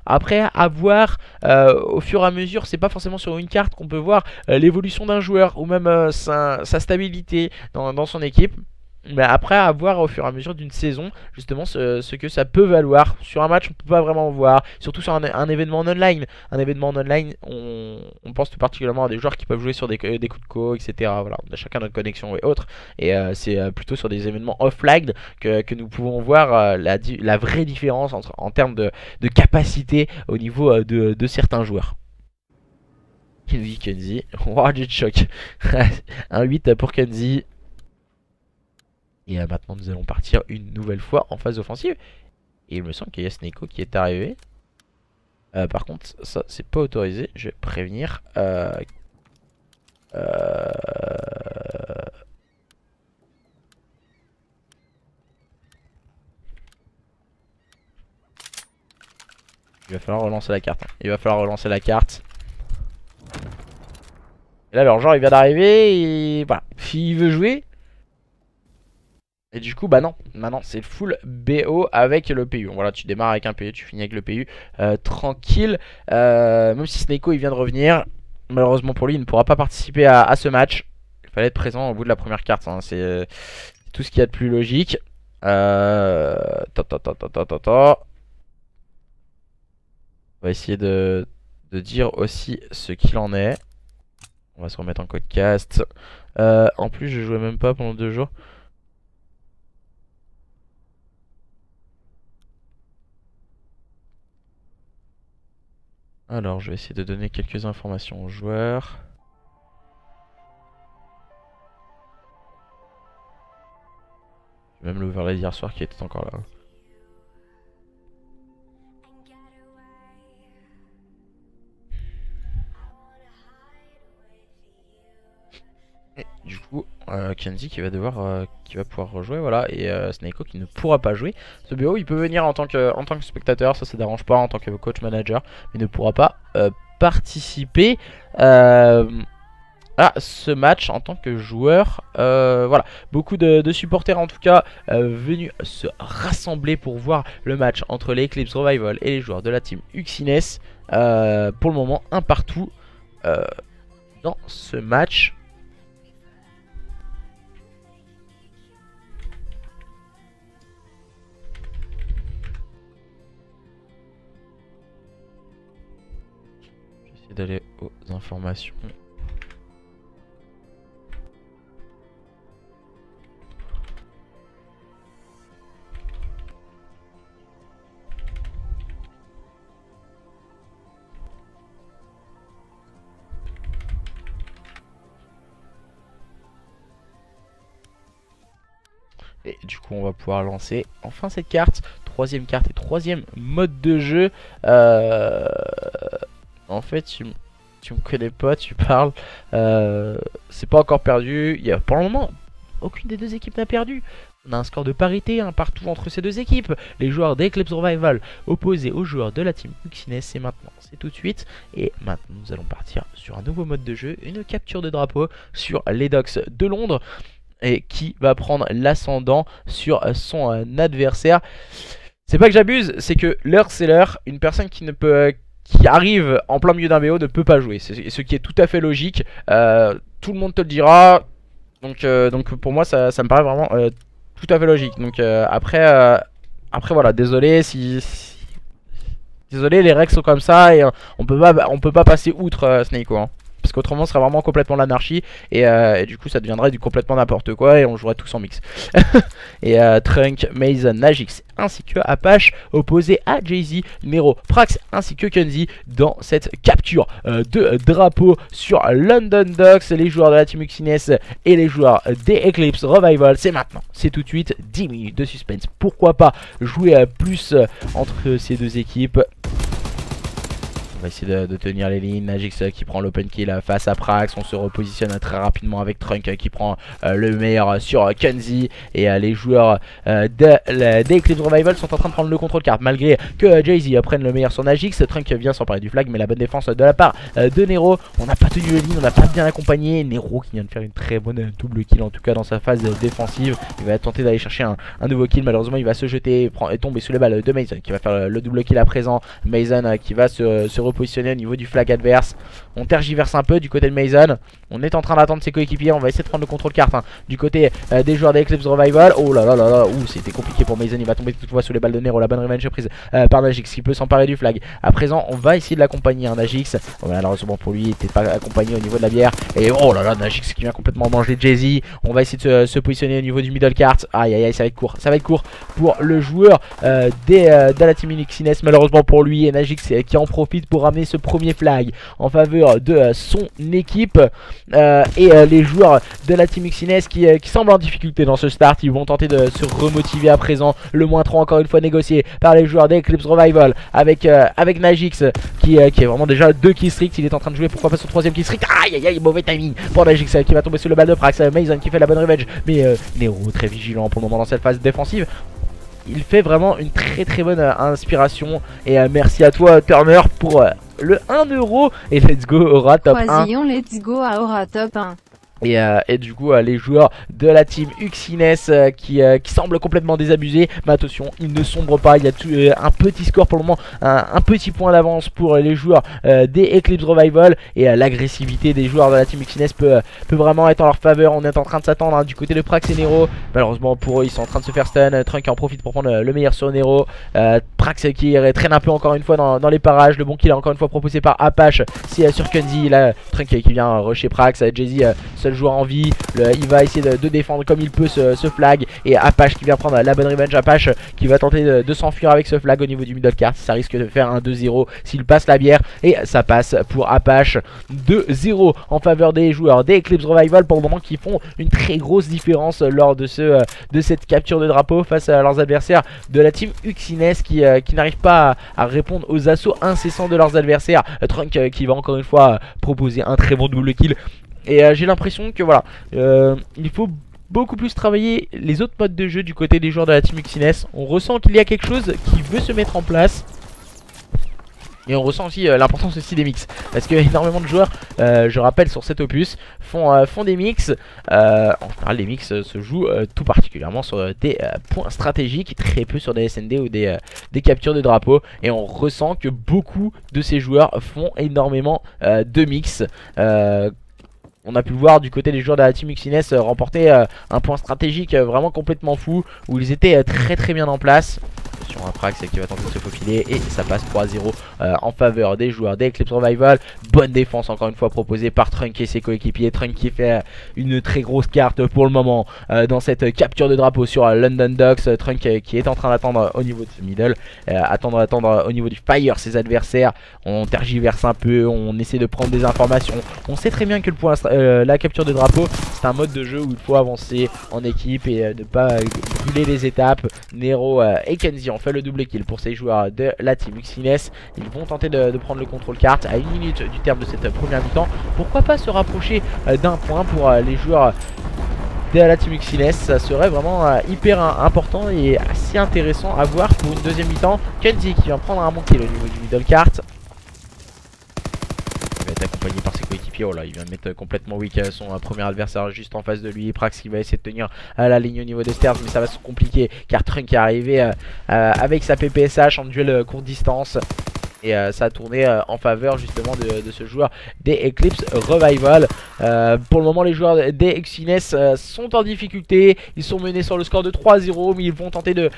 Après, à voir au fur et à mesure, c'est pas forcément sur une carte qu'on peut voir l'évolution d'un joueur ou même sa stabilité dans son équipe. Mais après, à voir au fur et à mesure d'une saison, justement, ce que ça peut valoir. Sur un match, on peut pas vraiment voir. Surtout sur un événement en online. Un événement en online, on pense tout particulièrement à des joueurs qui peuvent jouer sur des coups de co, etc. Voilà, on a chacun notre connexion et autres. Et c'est plutôt sur des événements offline que nous pouvons voir la vraie différence en termes de capacité au niveau de certains joueurs. Kenzie, wow, j'ai de choc. Un 8 pour Kenzie. Et maintenant nous allons partir une nouvelle fois en phase offensive. Et il me semble qu'il y a Sneko qui est arrivé. Par contre ça c'est pas autorisé. Je vais prévenir il va falloir relancer la carte hein. Il va falloir relancer la carte. Et là leur genre il vient d'arriver. Et voilà, s'il veut jouer. Et du coup bah non, maintenant c'est full BO avec le PU. Voilà, tu démarres avec un PU, tu finis avec le PU tranquille. Même si Sneko il vient de revenir, malheureusement pour lui il ne pourra pas participer à ce match. Il fallait être présent au bout de la première carte hein. C'est tout ce qu'il y a de plus logique. On va essayer de dire aussi ce qu'il en est. On va se remettre en codecast. En plus, je jouais même pas pendant 2 jours. Alors, je vais essayer de donner quelques informations aux joueurs. J'ai même l'overlay d'hier soir qui était encore là. Et du coup, Kenzie qui va pouvoir rejouer, voilà, et Snako qui ne pourra pas jouer. Ce BO il peut venir en tant que spectateur, ça dérange pas, en tant que coach manager, mais ne pourra pas participer à ce match en tant que joueur. Voilà, beaucoup de supporters en tout cas venus se rassembler pour voir le match entre les Eclipse Revival et les joueurs de la team Uxines. Pour le moment, un partout dans ce match. D'aller aux informations. Et du coup on va pouvoir lancer enfin cette carte, troisième carte et troisième mode de jeu. En fait, tu me connais pas, tu parles. C'est pas encore perdu. Il y a pour le moment, aucune des deux équipes n'a perdu. On a un score de parité, un partout entre ces deux équipes. Les joueurs d'Eclipse Revival opposés aux joueurs de la team Uxines. Et maintenant, c'est tout de suite. Et maintenant, nous allons partir sur un nouveau mode de jeu. Une capture de drapeau sur les docks de Londres. Et qui va prendre l'ascendant sur son adversaire. C'est pas que j'abuse, c'est que l'heure c'est l'heure. Une personne qui arrive en plein milieu d'un BO ne peut pas jouer. C'est ce qui est tout à fait logique. Tout le monde te le dira. Donc pour moi ça me paraît vraiment tout à fait logique. Donc après voilà, désolé désolé, les règles sont comme ça et on peut pas passer outre Snako, hein. Parce qu'autrement, ce serait vraiment complètement l'anarchie. Et du coup, ça deviendrait du complètement n'importe quoi. Et on jouerait tous en mix. Et Trunk, Mason, Najix ainsi que Apache opposé à Jay-Z, Nero, Prax ainsi que Kenzie dans cette capture de drapeau sur London Docks. Les joueurs de la team Uxines et les joueurs des Eclipse Revival. C'est maintenant, c'est tout de suite. 10 minutes de suspense. Pourquoi pas jouer plus entre ces deux équipes. On va essayer de tenir les lignes. Najix qui prend l'open kill face à Prax. On se repositionne très rapidement avec Trunk qui prend le meilleur sur Kenzie. Et les joueurs des Eclipse Revival sont en train de prendre le contrôle carte. Malgré que Jay-Z prenne le meilleur sur Najix. Trunk vient s'emparer du flag. Mais la bonne défense de la part de Nero. On n'a pas tenu les lignes. On n'a pas bien accompagné. Nero qui vient de faire une très bonne double kill. En tout cas dans sa phase défensive. Il va tenter d'aller chercher un nouveau kill. Malheureusement il va se jeter et tomber sous les balles de Mason qui va faire le double kill à présent. Mason qui va se repositionner au niveau du flag adverse. On tergiverse un peu du côté de Mason. On est en train d'attendre ses coéquipiers. On va essayer de prendre le contrôle carte du côté des joueurs d'Eclipse Revival. Oh là là là là. Ouh, c'était compliqué pour Mason. Il va tomber toutefois sous les balles de Nero. La bonne revenge prise par Najix qui peut s'emparer du flag. À présent, on va essayer de l'accompagner. Najix, malheureusement pour lui, il n'était pas accompagné au niveau de la bière. Et oh là là, Najix qui vient complètement manger Jay-Z. On va essayer de se positionner au niveau du middle carte. Aïe aïe aïe, ça va être court. Ça va être court pour le joueur de la team Uxines. Malheureusement pour lui, et Najix qui en profite pour ramener ce premier flag en faveur de son équipe. Et les joueurs de la team Uxines qui semblent en difficulté dans ce start. Ils vont tenter de se remotiver à présent. Le moins 3 encore une fois négocié par les joueurs d'Eclipse Revival avec Najix qui est vraiment déjà 2 kill streaks. Il est en train de jouer pourquoi pas son 3ème kill streak. Aïe aïe aïe, mauvais timing pour Najix qui va tomber sous le balle de Prax. Mason qui fait la bonne revenge. Mais Nero très vigilant pour le moment dans cette phase défensive. Il fait vraiment une très bonne inspiration. Et merci à toi Turner pour le 1 € et let's go Aura top 1. Croisillon, let's go à Aura top 1. Et du coup les joueurs de la team Uxines qui semblent complètement désabusés. Mais attention, ils ne sombrent pas. Il y a un petit score pour le moment, un petit point d'avance pour les joueurs des Eclipse Revival. Et l'agressivité des joueurs de la team Uxines peut vraiment être en leur faveur. On est en train de s'attendre du côté de Prax et Nero. Malheureusement pour eux, ils sont en train de se faire stun. Trunk en profite pour prendre le meilleur sur Nero. Prax qui traîne un peu encore une fois dans les parages. Le bon kill encore une fois proposé par Apache. C'est sur Kunzi. Là Trunk qui vient rusher Prax. Jay-Z seul joueur en vie, il va essayer de défendre comme il peut ce flag. Et Apache qui vient prendre la bonne revenge. Apache qui va tenter de s'enfuir avec ce flag au niveau du middle cart. Ça risque de faire un 2-0 s'il passe la bière. Et ça passe pour Apache. 2-0 en faveur des joueurs des Eclipse Revival pour le moment, qui font une très grosse différence lors de cette capture de drapeau face à leurs adversaires de la team Uxines qui n'arrivent pas à répondre aux assauts incessants de leurs adversaires. Trunk qui va encore une fois proposer un très bon double kill. Et j'ai l'impression que voilà, il faut beaucoup plus travailler les autres modes de jeu du côté des joueurs de la team Uxines. On ressent qu'il y a quelque chose qui veut se mettre en place. Et on ressent aussi l'importance aussi des mix. Parce que énormément de joueurs, je rappelle sur cet opus, font des mix. En général les mix se jouent tout particulièrement sur des points stratégiques, très peu sur des SND ou des captures de drapeaux. Et on ressent que beaucoup de ces joueurs font énormément de mix. On a pu le voir du côté des joueurs de la team Uxines remporter un point stratégique vraiment complètement fou, où ils étaient très bien en place. Attention, un Prax qui va tenter de se faufiler et ça passe 3-0 en faveur des joueurs des Eclipse Revival. Bonne défense encore une fois proposée par Trunk et ses coéquipiers. Trunk qui fait une très grosse carte pour le moment dans cette capture de drapeau sur London Docks. Trunk qui est en train d'attendre au niveau de middle, attendre au niveau du fire ses adversaires. On tergiverse un peu, on essaie de prendre des informations. On sait très bien que la capture de drapeau, c'est un mode de jeu où il faut avancer en équipe et ne pas brûler les étapes. Nero et Kenzie ont fait le double kill pour ces joueurs de la team Uxines. Ils vont tenter de prendre le contrôle carte à 1 minute du terme de cette première mi-temps. Pourquoi pas se rapprocher d'un point pour les joueurs de la team Uxines. Ça serait vraiment hyper important et assez intéressant à voir pour une deuxième mi-temps. Kenzie qui vient prendre un bon kill au niveau du middle cart. Il va être accompagné par ses coéquipiers. Oh là, il vient de mettre complètement weak son premier adversaire juste en face de lui. Prax qui va essayer de tenir à la ligne au niveau des stairs, mais ça va se compliquer car Trunk est arrivé avec sa PPSH en duel courte distance. Et ça a tourné en faveur justement de ce joueur des Eclipse Revival. Pour le moment les joueurs des Uxines sont en difficulté. Ils sont menés sur le score de 3-0, mais ils vont tenter de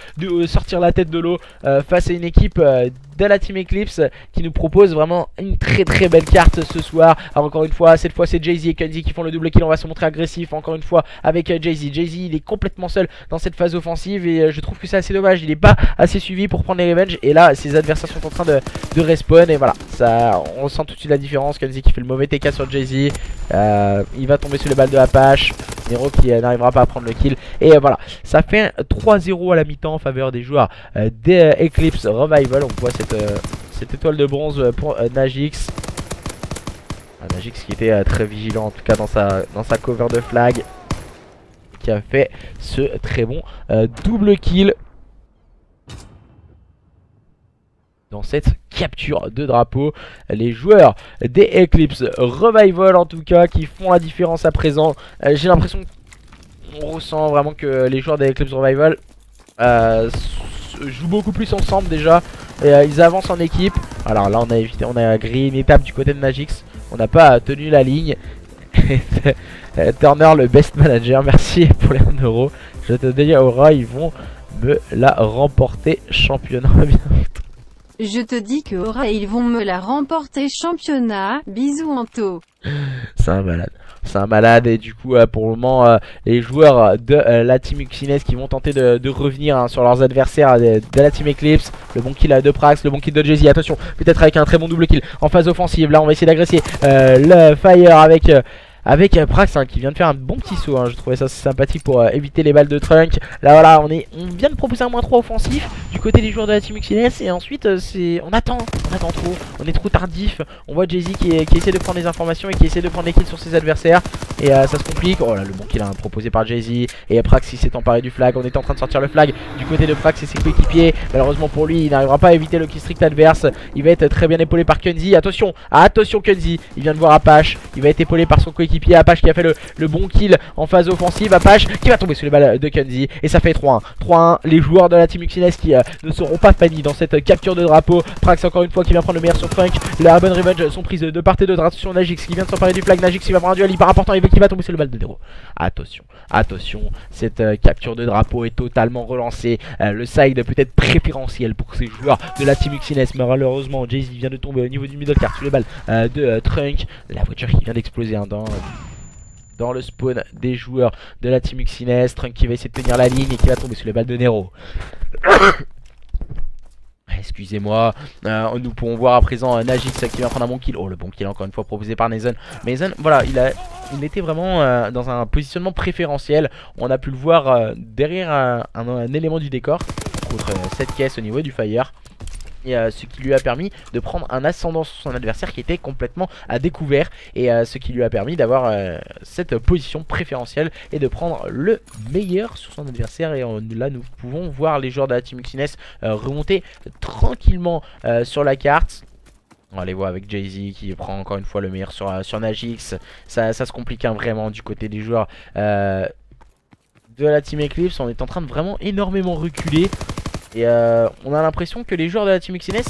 sortir la tête de l'eau face à une équipe de la team Eclipse qui nous propose vraiment une très belle carte ce soir. Alors encore une fois, cette fois c'est Jay-Z et Kunzi qui font le double kill. On va se montrer agressif encore une fois avec Jay-Z. Jay-Z il est complètement seul dans cette phase offensive et je trouve que c'est assez dommage. Il n'est pas assez suivi pour prendre les revenges. Et là ses adversaires sont en train de respawn et voilà, ça, on ressent tout de suite la différence. Kunzi qui fait le mauvais TK sur Jay-Z, il va tomber sous les balles de Apache. Nero qui n'arrivera pas à prendre le kill. Et voilà, ça fait 3-0 à la mi-temps en faveur des joueurs des Eclipse Revival. On voit cette étoile de bronze pour Najix. Najix qui était très vigilant en tout cas dans sa cover de flag, qui a fait ce très bon double kill dans cette capture de drapeau. Les joueurs des Eclipse Revival en tout cas qui font la différence à présent. J'ai l'impression qu'on ressent vraiment que les joueurs des Eclipse Revival jouent beaucoup plus ensemble déjà. Et, ils avancent en équipe. Alors là on a grillé une étape du côté de Najix. On n'a pas tenu la ligne. Turner le best manager, merci pour les 1 €. Je te dis Aura, ils vont me la remporter championnat. Je te dis que Aura ils vont me la remporter championnat. Bisous Anto. C'est un malade. C'est un malade et du coup pour le moment les joueurs de la team Uxines qui vont tenter de revenir sur leurs adversaires de la team Eclipse. Le bon kill de Prax, le bon kill de Jay-Z, attention, peut-être avec un très bon double kill en phase offensive. Là on va essayer d'agresser le fire avec Prax qui vient de faire un bon petit saut, je trouvais ça sympathique pour éviter les balles de Trunk. Là voilà, on vient de proposer un -3 offensif du côté des joueurs de la team Uxines. Et ensuite on attend trop, on est trop tardif. On voit Jay-Z qui essaie de prendre des informations et qui essaie de prendre des kills sur ses adversaires. et ça se complique. Oh là, le bon kill proposé par Jay-Z. Et Prax qui s'est emparé du flag. On est en train de sortir le flag du côté de Prax et ses coéquipiers. Malheureusement pour lui, il n'arrivera pas à éviter le kill strict adverse. Il va être très bien épaulé par Kunzi. Attention, attention Kunzi. Il vient de voir Apache. Il va être épaulé par son coéquipier Apache qui a fait le bon kill en phase offensive. Apache qui va tomber sous les balles de Kunzi. Et ça fait 3-1. 3-1. Les joueurs de la team Uxines qui ne seront pas fanis dans cette capture de drapeau. Prax encore une fois qui vient prendre le meilleur sur Trunk. La bonne revenge sont prises de part et d'autre. Attention Najix qui vient de s'emparer du flag. Najix qui va prendre un duel hyper important et qui va tomber sur le balle de Nero. Attention, attention, cette capture de drapeau est totalement relancée. Le side peut être préférentiel pour ces joueurs de la team Uxines. Malheureusement, Jay-Z vient de tomber au niveau du middle car sous les balles de Trunk. La voiture qui vient d'exploser dans le spawn des joueurs de la team Uxines. Trunk qui va essayer de tenir la ligne et qui va tomber sous les balles de Nero. Excusez-moi, nous pourrons voir à présent Najix qui va prendre un bon kill. Oh, le bon kill encore une fois proposé par Mason. Mason, voilà, il était vraiment dans un positionnement préférentiel. On a pu le voir derrière un élément du décor contre cette caisse au niveau du fire. Et ce qui lui a permis de prendre un ascendant sur son adversaire qui était complètement à découvert. Et ce qui lui a permis d'avoir cette position préférentielle et de prendre le meilleur sur son adversaire. Et là nous pouvons voir les joueurs de la team Uxines remonter tranquillement sur la carte. On va les voir avec Jay-Z qui prend encore une fois le meilleur sur Najix. Ça se complique vraiment du côté des joueurs de la team Eclipse. On est en train de vraiment énormément reculer. Et on a l'impression que les joueurs de la team Uxines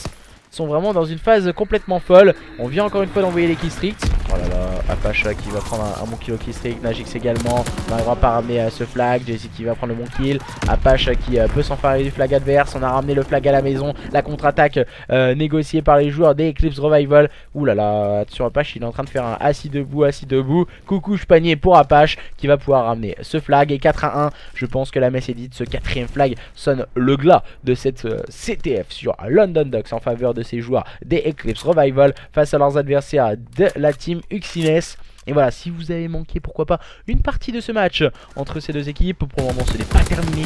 sont vraiment dans une phase complètement folle. On vient encore une fois d'envoyer les kills stricts. Oh là là, Apache qui va prendre un bon kill au kill strict. Najix également. On n'arrivera pas à ramener ce flag. Jay-Z qui va prendre le bon kill. Apache qui peut s'emparer du flag adverse. On a ramené le flag à la maison. La contre-attaque négociée par les joueurs des Eclipse Revival. Ouh là là, attention Apache, il est en train de faire un assis debout, assis debout. Coucouche panier pour Apache qui va pouvoir ramener ce flag. Et 4-1. Je pense que la messe est dite. Ce quatrième flag sonne le glas de cette CTF sur London Ducks en faveur de ces joueurs des Eclipse Revival face à leurs adversaires de la team Uxines. Et voilà, si vous avez manqué, pourquoi pas, une partie de ce match entre ces deux équipes, pour le moment ce n'est pas terminé.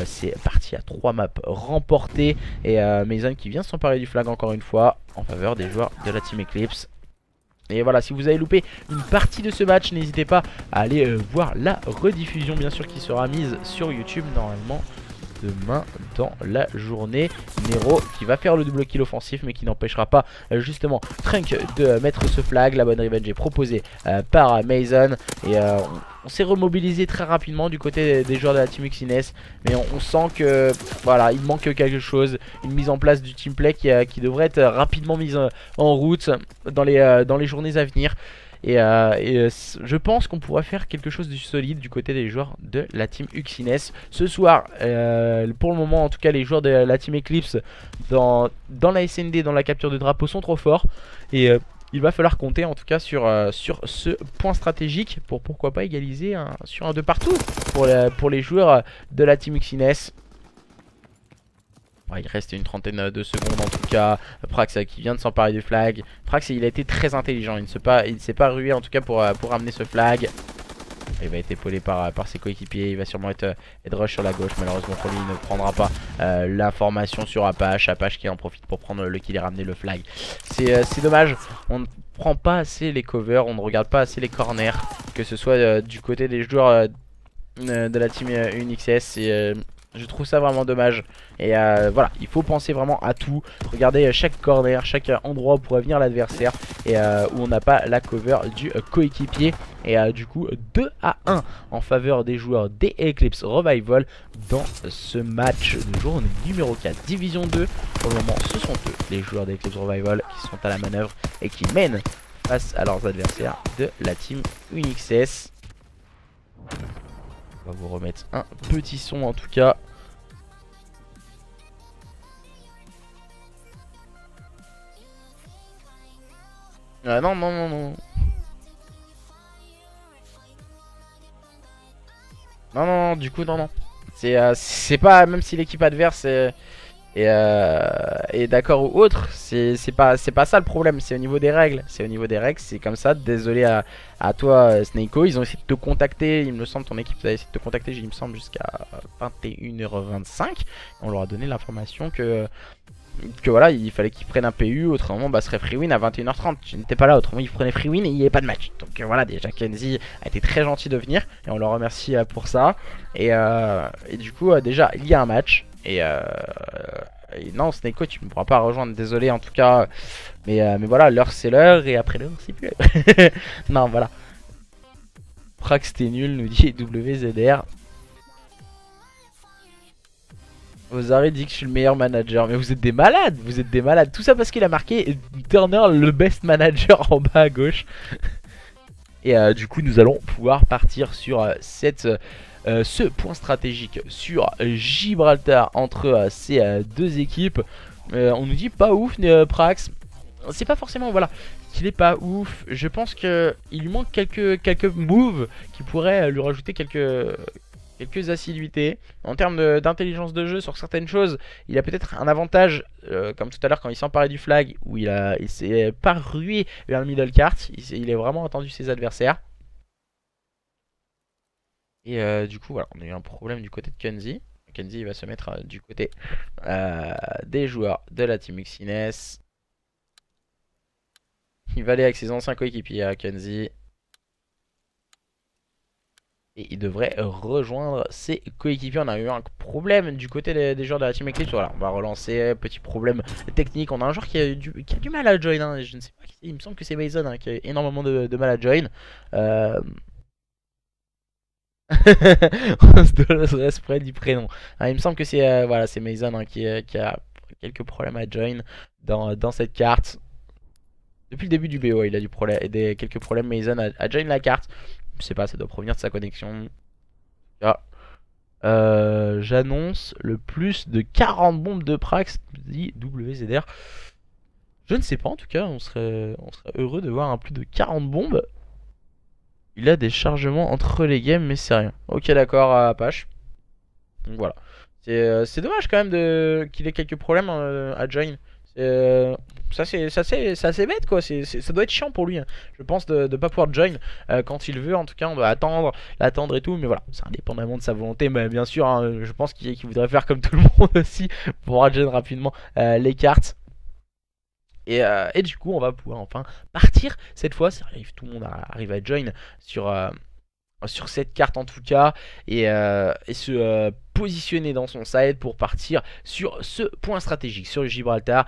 C'est parti à 3 maps remportées. Et Mason qui vient s'emparer du flag encore une fois en faveur des joueurs de la team Eclipse. Et voilà, si vous avez loupé une partie de ce match, n'hésitez pas à aller voir la rediffusion bien sûr qui sera mise sur YouTube normalement demain dans la journée. Nero qui va faire le double kill offensif mais qui n'empêchera pas justement Trunk de mettre ce flag. La bonne revenge est proposée par Mason. Et on s'est remobilisé très rapidement du côté des joueurs de la team Uxines. Mais on sent que voilà, il manque quelque chose. Une mise en place du teamplay qui devrait être rapidement mise en route dans les journées à venir. Et je pense qu'on pourrait faire quelque chose de solide du côté des joueurs de la team Uxines ce soir. Pour le moment en tout cas, les joueurs de la team Eclipse dans la SND, dans la capture de drapeau sont trop forts. Et il va falloir compter en tout cas sur ce point stratégique pour pourquoi pas égaliser sur un de partout pour les joueurs de la team Uxines. Ouais, il reste une trentaine de secondes en tout cas. Prax qui vient de s'emparer du flag. Prax il a été très intelligent, il ne s'est pas rué en tout cas pour ramener ce flag. Il va être épaulé par ses coéquipiers. Il va sûrement être rush sur la gauche. Malheureusement pour lui il ne prendra pas l'information sur Apache. Apache qui en profite pour prendre le kill et ramener le flag. C'est dommage, on ne prend pas assez les covers, on ne regarde pas assez les corners. Que ce soit du côté des joueurs de la team UNXS. Je trouve ça vraiment dommage. Et voilà, il faut penser vraiment à tout. Regardez chaque corner, chaque endroit où pourrait venir l'adversaire. Et où on n'a pas la cover du coéquipier. Et du coup 2-1 en faveur des joueurs des Eclipse Revival dans ce match de journée numéro 4 Division 2. Pour le moment ce sont eux, les joueurs des Eclipse Revival, qui sont à la manœuvre et qui mènent face à leurs adversaires de la team UNXS. On va vous remettre un petit son en tout cas. Non, non, non, non. Non, non, du coup, non, non. C'est pas, même si l'équipe adverse est d'accord ou autre, c'est pas ça le problème, c'est au niveau des règles. C'est au niveau des règles, c'est comme ça. Désolé à toi, Snakeo. Ils ont essayé de te contacter, il me semble, ton équipe a essayé de te contacter, il me semble, jusqu'à 21h25. On leur a donné l'information que que voilà, il fallait qu'il prenne un PU, autrement bah serait free win à 21h30. Tu n'étais pas là, autrement il prenait free win et il n'y avait pas de match. Donc voilà, déjà Kenzie a été très gentil de venir et on le remercie pour ça. Et du coup déjà il y a un match et non Sneko tu ne pourras pas rejoindre, désolé en tout cas. Mais voilà, l'heure c'est l'heure et après l'heure c'est plus l'heure. Non voilà. Prax t'es nul nous dit WZR. Ozari dit que je suis le meilleur manager, mais vous êtes des malades, vous êtes des malades. Tout ça parce qu'il a marqué Turner le best manager en bas à gauche. Et du coup nous allons pouvoir partir sur ce point stratégique sur Gibraltar entre ces deux équipes. On nous dit pas ouf Prax. C'est pas forcément voilà qu'il est pas ouf. Je pense que il lui manque quelques moves qui pourraient lui rajouter quelques assiduités. En termes d'intelligence de jeu sur certaines choses, il a peut-être un avantage, comme tout à l'heure quand il s'emparait du flag, où il s'est pas rué vers le middle cart, il a vraiment attendu ses adversaires. Et du coup voilà, on a eu un problème du côté de Kenzie. Kenzie il va se mettre du côté des joueurs de la team Uxines. Il va aller avec ses anciens coéquipiers à Kenzie. Et il devrait rejoindre ses coéquipiers. On a eu un problème du côté des joueurs de la team Eclipse. Voilà, on va relancer. Petit problème technique. On a un joueur qui a du mal à join. Hein. Je ne sais pas qui c'est. Il me semble que c'est Mason hein, qui a énormément de mal à join. On se reste du prénom. Il me semble que c'est voilà, c'est Mason hein, qui a quelques problèmes à join dans cette carte. Depuis le début du BO, il a quelques problèmes Mason à join la carte. Je sais pas, ça doit provenir de sa connexion. Ah. J'annonce le plus de 40 bombes de Prax, dit WZR. Je ne sais pas, en tout cas, on serait heureux de voir un plus de 40 bombes. Il a des chargements entre les games, mais c'est rien. Ok, d'accord, Apache. Donc voilà. C'est dommage quand même qu'il ait quelques problèmes à join. Ça c'est assez bête quoi, ça doit être chiant pour lui hein. Je pense de pas pouvoir join quand il veut. En tout cas on doit l'attendre et tout. Mais voilà, c'est indépendamment de sa volonté. Mais bien sûr hein, je pense qu'il voudrait faire comme tout le monde aussi pour join rapidement les cartes. Et du coup on va pouvoir enfin partir cette fois. Ça arrive, tout le monde arrive à join sur cette carte en tout cas. Et se positionner dans son side pour partir sur ce point stratégique sur le Gibraltar.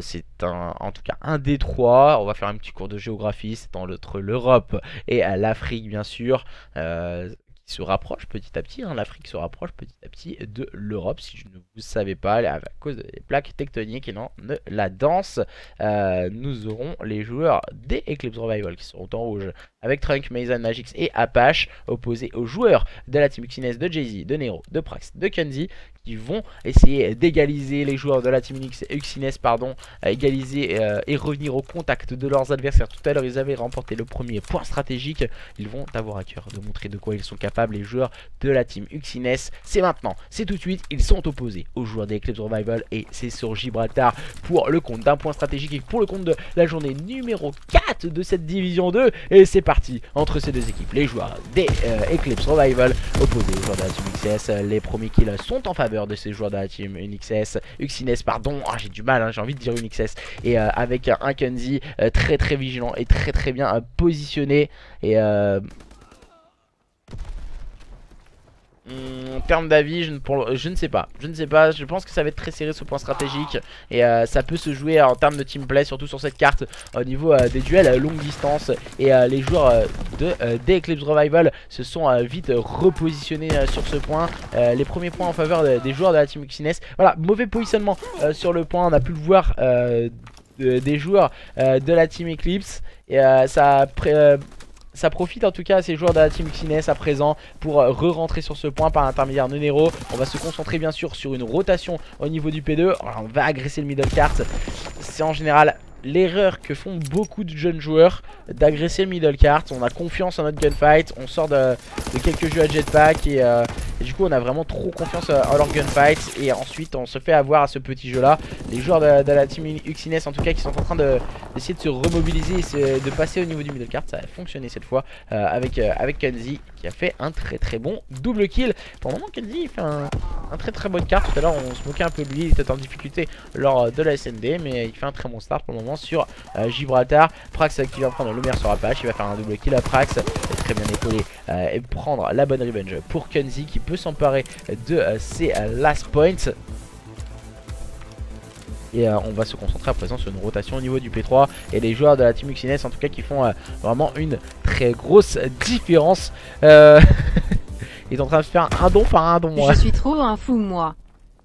C'est en tout cas un des trois. On va faire un petit cours de géographie. C'est entre l'Europe et l'Afrique bien sûr, qui se rapproche petit à petit hein. L'Afrique se rapproche petit à petit de l'Europe, si je ne vous savez pas, à cause des plaques tectoniques et non de la danse. Nous aurons les joueurs des Eclipse Revival qui seront en rouge avec Trunk, Mason, Magix et Apache, opposés aux joueurs de la team Uxines, de Jay-Z, de Nero, de Prax, de Kenzie, qui vont essayer d'égaliser les joueurs de la team Uxines, pardon, égaliser et revenir au contact de leurs adversaires. Tout à l'heure ils avaient remporté le premier point stratégique. Ils vont avoir à cœur de montrer de quoi ils sont capables, les joueurs de la team Uxines. C'est maintenant, c'est tout de suite, ils sont opposés aux joueurs des Eclipse Revival et c'est sur Gibraltar pour le compte d'un point stratégique et pour le compte de la journée numéro 4 de cette division 2. Et c'est parti entre ces deux équipes, les joueurs des Eclipse Revival opposés aux joueurs de la team UXS. Les premiers kills sont en faveur de ces joueurs de la team Uxines, pardon, j'ai du mal, hein, j'ai envie de dire UXS. Et avec un Kenzie très vigilant et très bien positionné. Et en termes d'avis, je ne sais pas. Je pense que ça va être très serré ce point stratégique. Et ça peut se jouer en termes de team play, surtout sur cette carte, au niveau des duels à longue distance. Et les joueurs des Eclipse Revival se sont vite repositionnés sur ce point. Les premiers points en faveur des joueurs de la team Uxines. Voilà, mauvais positionnement sur le point. On a pu le voir des joueurs de la team Eclipse. Et ça profite en tout cas à ces joueurs de la team Uxines à présent pour re-rentrer sur ce point par l'intermédiaire de Nero. On va se concentrer bien sûr sur une rotation au niveau du P2. Alors, on va agresser le middle cart. C'est en général l'erreur que font beaucoup de jeunes joueurs, d'agresser le middle cart. On a confiance en notre gunfight, on sort de quelques jeux à jetpack et du coup on a vraiment trop confiance en leur gunfight. Et ensuite on se fait avoir à ce petit jeu là. Les joueurs de la team Uxines en tout cas qui sont en train d'essayer de se remobiliser et de passer au niveau du middle cart. Ça a fonctionné cette fois avec Kenzie qui a fait un très bon double kill. Pour le moment Kenzie il fait un très bonne carte. Tout à l'heure on se moquait un peu de lui, il était en difficulté lors de la SND, mais il fait un très bon start pour le moment sur Gibraltar. Prax qui va prendre le meilleur sur Apache, il va faire un double kill à Prax, très bien épaulé et prendre la bonne revenge pour Kenzie qui peut s'emparer de ses last points. Et on va se concentrer à présent sur une rotation au niveau du P3 et les joueurs de la team Uxines en tout cas qui font vraiment une très grosse différence. Ils sont en train de se faire un don par un don. Je suis trop un fou moi.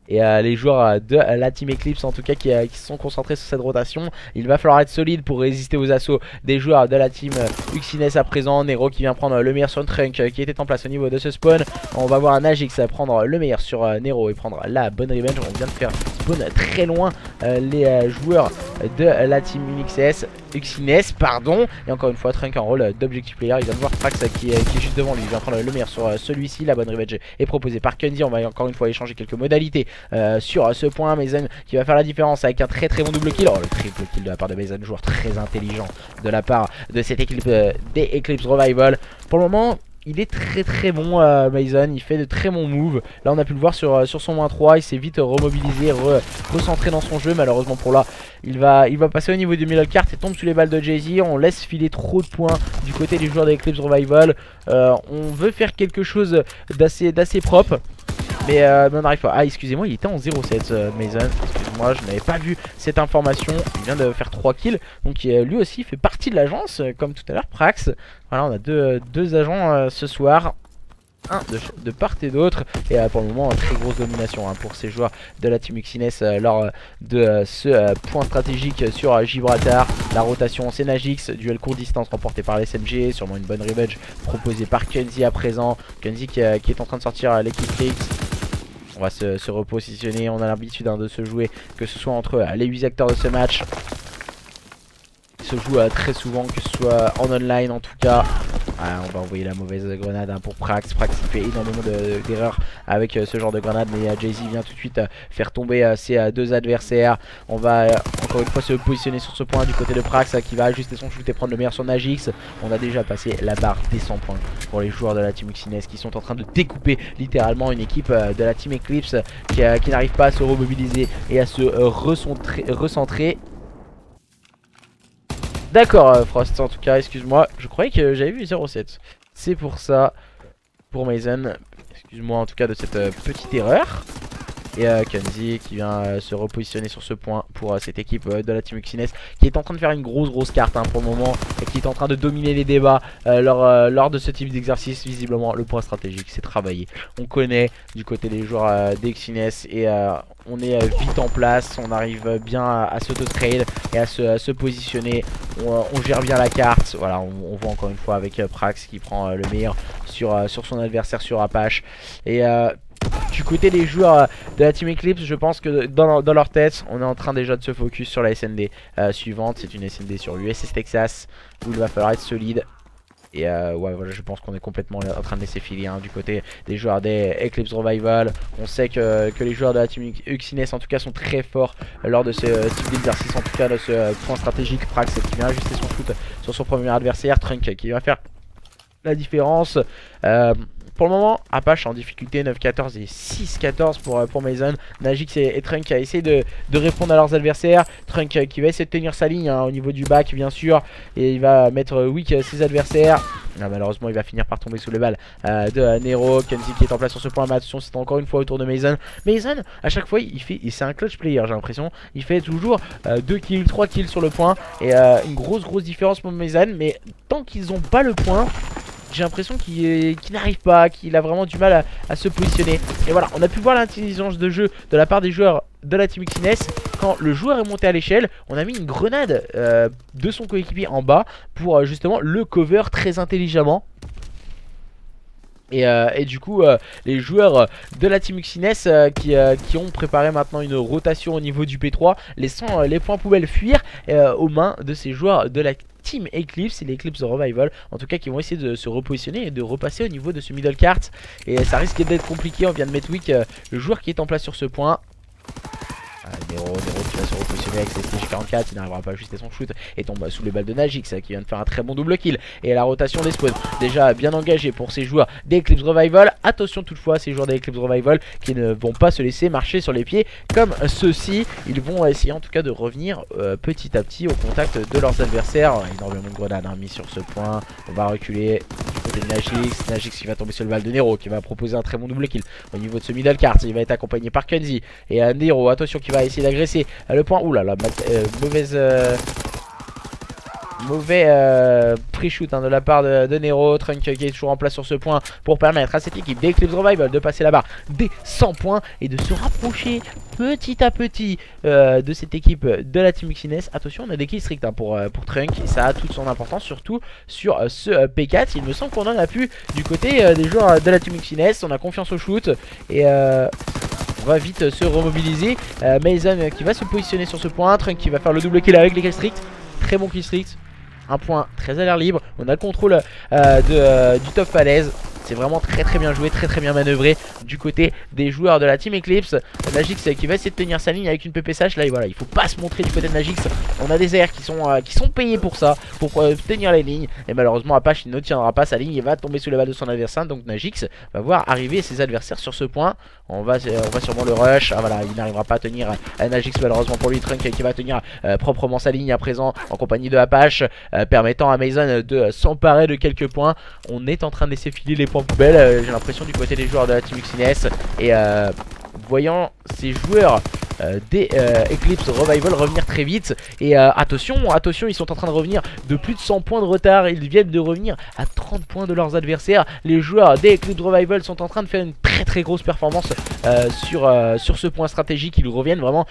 Et les joueurs de la team Eclipse en tout cas qui se sont concentrés sur cette rotation. Il va falloir être solide pour résister aux assauts des joueurs de la team Uxines à présent. Nero qui vient prendre le meilleur sur Trunk qui était en place au niveau de ce spawn. On va voir un Agix prendre le meilleur sur Nero et prendre la bonne revenge. On vient de faire spawn très loin les joueurs de la team Uxines pardon. Et encore une fois Trunk en rôle d'objectif player. Il vient de voir Prax qui est juste devant lui. Il vient prendre le meilleur sur celui-ci. La bonne revenge est proposée par Kenzie. On va encore une fois échanger quelques modalités sur ce point. Mason qui va faire la différence avec un très bon double kill. Oh, le triple kill de la part de Mason, joueur très intelligent de la part de cette équipe des Eclipse Revival. Pour le moment il est très bon Mason, il fait de très bons moves. Là on a pu le voir sur son -3, il s'est vite remobilisé, recentré dans son jeu. Malheureusement pour là il va passer au niveau du middle cart et tombe sous les balles de Jay-Z. On laisse filer trop de points du côté des joueurs d'Eclipse Revival. On veut faire quelque chose d'assez propre. Mais on n'arrive pas. Ah excusez-moi, il était en 0-7 Mason. Excusez-moi, je n'avais pas vu cette information. Il vient de faire 3 kills. Donc lui aussi fait partie de l'agence comme tout à l'heure Prax. Voilà, on a deux agents ce soir. Un de part et d'autre. Et pour le moment très grosse domination pour ces joueurs de la team Uxines lors de ce point stratégique sur Gibraltar. La rotation c'est Najix, duel court distance remporté par l'SMG. Sûrement une bonne revenge proposée par Kenzie à présent. Kenzie qui est en train de sortir l'équipe Flix. On va se repositionner, on a l'habitude de se jouer, que ce soit entre les 8 acteurs de ce match. Il se joue très souvent, que ce soit en online en tout cas. On va envoyer la mauvaise grenade pour Prax. Prax qui fait énormément d'erreurs avec ce genre de grenade. Mais Jay-Z vient tout de suite faire tomber ses deux adversaires. On va encore une fois se positionner sur ce point du côté de Prax qui va ajuster son shoot et prendre le meilleur sur Najix. On a déjà passé la barre des 100 points pour les joueurs de la team Uxines qui sont en train de découper littéralement une équipe de la team Eclipse qui n'arrive pas à se remobiliser et à se recentrer. D'accord Frost, en tout cas excuse-moi, je croyais que j'avais vu 0-7. C'est pour ça, pour Mason, excuse-moi en tout cas de cette petite erreur. Et Kenzie qui vient se repositionner sur ce point pour cette équipe de la team Uxines qui est en train de faire une grosse carte pour le moment et qui est en train de dominer les débats lors de ce type d'exercice. Visiblement le point stratégique c'est travaillé. On connaît du côté des joueurs d'Uxines et on est vite en place, on arrive bien à s'auto-trade et à se positionner, on gère bien la carte. Voilà, on voit encore une fois avec Prax qui prend le meilleur sur son adversaire sur Apache. Et du côté des joueurs de la team Eclipse, je pense que dans leur tête, on est en train déjà de se focus sur la SND suivante. C'est une SND sur l'USS Texas où il va falloir être solide. Et ouais, voilà, je pense qu'on est complètement en train de laisser filer du côté des joueurs des Eclipse Revival. On sait que les joueurs de la team Uxines en tout cas sont très forts lors de ce type d'exercice, en tout cas de ce point stratégique. Prax qui vient ajuster son shoot sur son premier adversaire, Trunk qui vient faire la différence. Pour le moment, Apache en difficulté 9-14 et 6-14 pour Mason. Najix et Trunk essayent de répondre à leurs adversaires. Trunk qui va essayer de tenir sa ligne au niveau du back bien sûr. Et il va mettre weak ses adversaires. Malheureusement il va finir par tomber sous les balles de Nero. Kenzie qui est en place sur ce point. Mais attention, c'est encore une fois autour de Mason. Mason à chaque fois c'est un clutch player, j'ai l'impression. Il fait toujours 2 kills, 3 kills sur le point. Et une grosse différence pour Mason. Mais tant qu'ils n'ont pas le point, j'ai l'impression qu'il n'arrive pas, qu'il a vraiment du mal à se positionner. Et voilà, on a pu voir l'intelligence de jeu de la part des joueurs de la team Uxines. Quand le joueur est monté à l'échelle, on a mis une grenade de son coéquipier en bas pour justement le cover très intelligemment. Et du coup les joueurs de la team Uxines qui ont préparé maintenant une rotation au niveau du P3, laissant les points poubelles fuir aux mains de ces joueurs de la team Eclipse et l'Eclipse Revival, en tout cas qui vont essayer de se repositionner et de repasser au niveau de ce middle cart. Et ça risque d'être compliqué, on vient de mettre weak le joueur qui est en place sur ce point. Nero qui va se repositionner avec ses STG44, il n'arrivera pas à ajuster son shoot et tombe sous les balles de Najix qui vient de faire un très bon double kill. Et la rotation des spawns déjà bien engagée pour ces joueurs d'Eclipse Revival. Attention toutefois, ces joueurs d'Eclipse Revival qui ne vont pas se laisser marcher sur les pieds comme ceux-ci. Ils vont essayer en tout cas de revenir petit à petit au contact de leurs adversaires. Énormément de grenades mis sur ce point. On va reculer du côté de Najix. Najix qui va tomber sur le balle de Nero qui va proposer un très bon double kill au niveau de ce middle cart. Il va être accompagné par Kenzie et Nero. Attention qui va essayer d'agresser le point. Oula la mauvais pre-shoot de la part de Nero. Trunk qui est toujours en place sur ce point pour permettre à cette équipe d'Eclipse Revival de passer la barre des 100 points et de se rapprocher petit à petit de cette équipe de la Team Uxines. Attention, on a des kills stricts pour Trunk et ça a toute son importance, surtout sur ce P4. Il me semble qu'on en a plus du côté des joueurs de la Team Uxines. On a confiance au shoot et on va vite se remobiliser. Mason qui va se positionner sur ce point. Trunk qui va faire le double kill avec les kills stricts. Très bon kill strict. Un point très à l'air libre. On a le contrôle du top falaise. C'est vraiment très bien joué, très bien manœuvré du côté des joueurs de la Team Eclipse. Najix qui va essayer de tenir sa ligne avec une PPSH. Là voilà, il faut pas se montrer du côté de Najix. On a des airs qui sont payés pour ça, pour tenir les lignes. Et malheureusement Apache il ne tiendra pas sa ligne, il va tomber sous les balles de son adversaire. Donc Najix va voir arriver ses adversaires sur ce point. On va sûrement le rush. Ah voilà, il n'arrivera pas à tenir Najix malheureusement pour lui. Trunk qui va tenir proprement sa ligne à présent en compagnie de Apache, permettant à Mason de s'emparer de quelques points. On est en train de laisser filer les points poubelles, j'ai l'impression, du côté des joueurs de la Team Uxines. Et voyant ces joueurs des Eclipse Revival revenir très vite. Et attention, ils sont en train de revenir de plus de 100 points de retard. Ils viennent de revenir à 30 points de leurs adversaires. Les joueurs des Eclipse Revival sont en train de faire une très grosse performance sur ce point stratégique. Ils reviennent vraiment